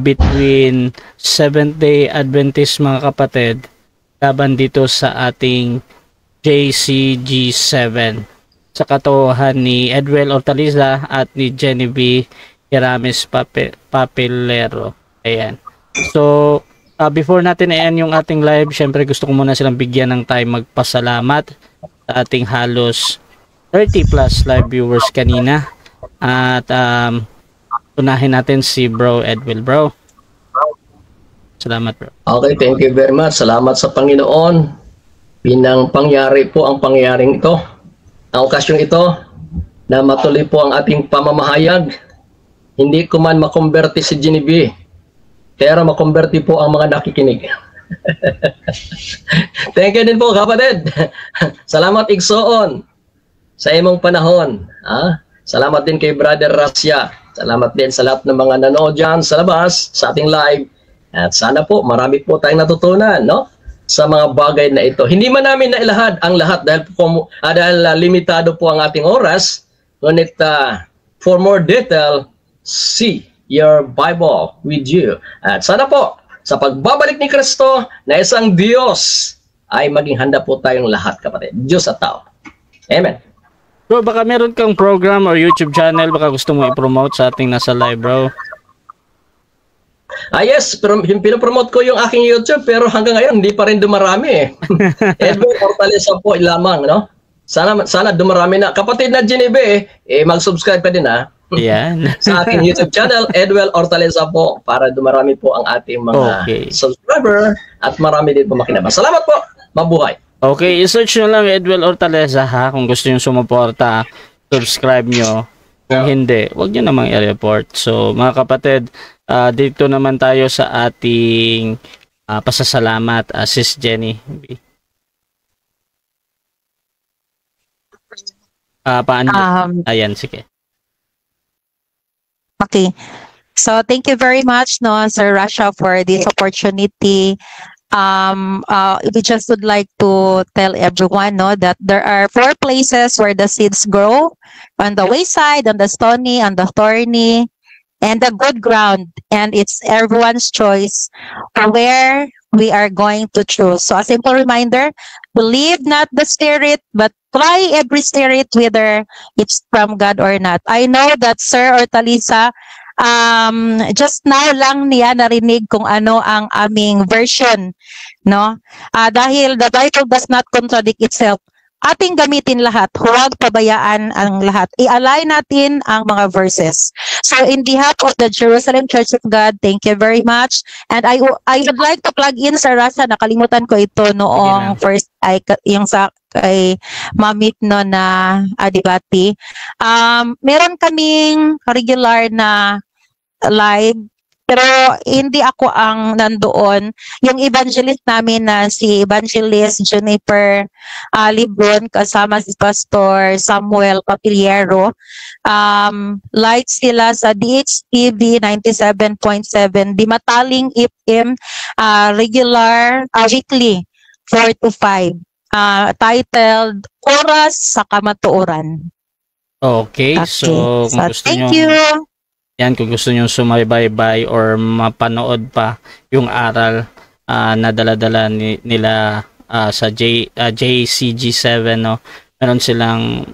between Seventh-day Adventist, mga kapatid, laban dito sa ating JCG7 sa katuhan ni Edwel Hortaliza at ni Genevieve Iramis Papilero. Ayan. So, before natin i-end yung ating live, syempre gusto ko muna silang bigyan ng time magpasalamat sa ating halos 30 plus live viewers kanina. At unahin natin si Bro Edwel. Bro, salamat, bro. Okay, thank you very much. Salamat sa Panginoon. Pinang pangyari po ang pangyaring ito. Ang okasyong ito na matuloy po ang ating pamamahayag. Hindi ko man makonverti si Genevieve, pero makonverti po ang mga nakikinig. Thank you din po, kapatid. Salamat, Igsoon, sa imong panahon. Salamat din kay Brother Rasya. Salamat din sa lahat ng mga nanood dyan sa labas, sa ating live. At sana po, marami po tayong natutunan, no? Sa mga bagay na ito. Hindi man namin nailahad ang lahat dahil limitado po ang ating oras. Ngunit for more detail, see your Bible with you. At sana po, sa pagbabalik ni Kristo na isang Diyos, ay maging handa po tayong lahat, kapatid. Diyos at tao. Amen. Bro, baka meron kang program or YouTube channel, baka gusto mo i-promote sa ating nasa live, bro. Yes, pero pinopromote ko yung aking YouTube, pero hanggang ngayon hindi pa rin dumarami eh. Edwel Hortaliza po lamang, no? Sana dumarami na. Kapatid na Genevieve, mag-subscribe ka din, ha? Yan. Sa aking YouTube channel, Edwel Hortaliza po, para dumarami po ang ating mga subscriber at marami din po makinabang. Salamat po. Mabuhay. Okay, i-search nyo lang Edwel Hortaliza, ha, kung gusto nyo sumuporta, subscribe nyo. Kung hindi, huwag nyo namang i-report. So, mga kapatid, dito naman tayo sa ating pasasalamat, Sis Jenny. Paano? Ayan, sige. Okay. So, thank you very much, no, Sir Rasha, for this opportunity. We just would like to tell everyone, no, that there are 4 places where the seeds grow: on the wayside, on the stony, on the thorny, and the good ground. And it's everyone's choice where we are going to choose. So a simple reminder: believe not the spirit, but try every spirit whether it's from God or not. I know that Sir Hortaliza, just now lang niya narinig kung ano ang aming version, no? Dahil the Bible does not contradict itself. Ating gamitin lahat, huwag pabayaan ang lahat. I-align natin ang mga verses. So in behalf of the Jerusalem Church of God, thank you very much. And I would like to plug in, Sir Rasha, nakalimutan ko ito noong first, yung sa kay Mamit, no, na debate. Meron kaming regular na live Pero hindi ako ang nandoon. Yung evangelist namin na si Evangelist Juniper Libron kasama si Pastor Samuel Capillero. Lights sila sa DHTV 97.7, Di Mataling FM, regular, weekly, 4 to 5. Titled Oras sa Kamatuoran. Okay, so kung gusto thank nyo, you. yan, kung gusto nyo sumaybay or mapanood pa yung aral na dala-dala nila sa JCG7, no? Meron silang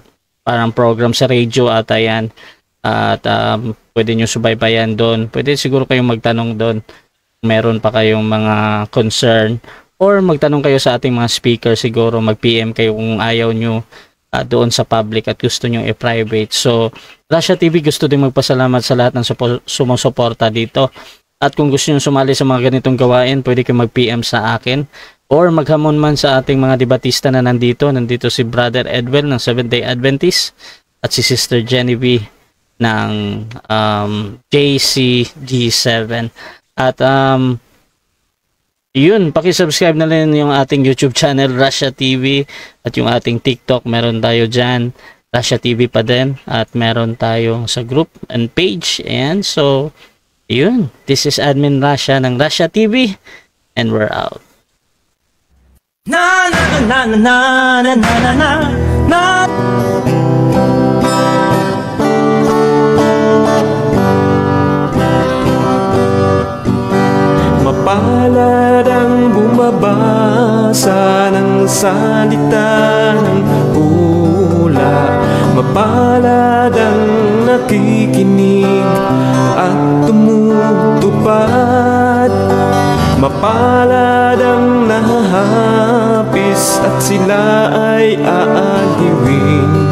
parang program sa radio ata yan. At pwede nyo subaybayan doon. Pwede siguro kayong magtanong doon. Meron pa kayong mga concern or magtanong kayo sa ating mga speaker, siguro mag-PM kayo kung ayaw nyo doon sa public at gusto nyo i-private. So, Russia TV gusto din magpasalamat sa lahat ng sumusuporta dito. At kung gusto nyo sumali sa mga ganitong gawain, pwede kayo mag-PM sa akin or maghamon man sa ating mga debatista na nandito. Nandito si Brother Edwin ng Seventh-day Adventist at si Sister Genevieve ng JCG7. At yun, pakisubscribe na rin yung ating YouTube channel, Russia TV, at yung ating TikTok, meron tayo dyan, Russia TV pa din, at meron tayong sa group and page. And so, yun, this is Admin Russia ng Russia TV, and we're out. Na na na na na na na na na. Mapalad ang bumabasa ng salita ng hula. Mapalad ang nakikinig at tumutupad. Mapalad ang nahahapis at sila ay aaliwin.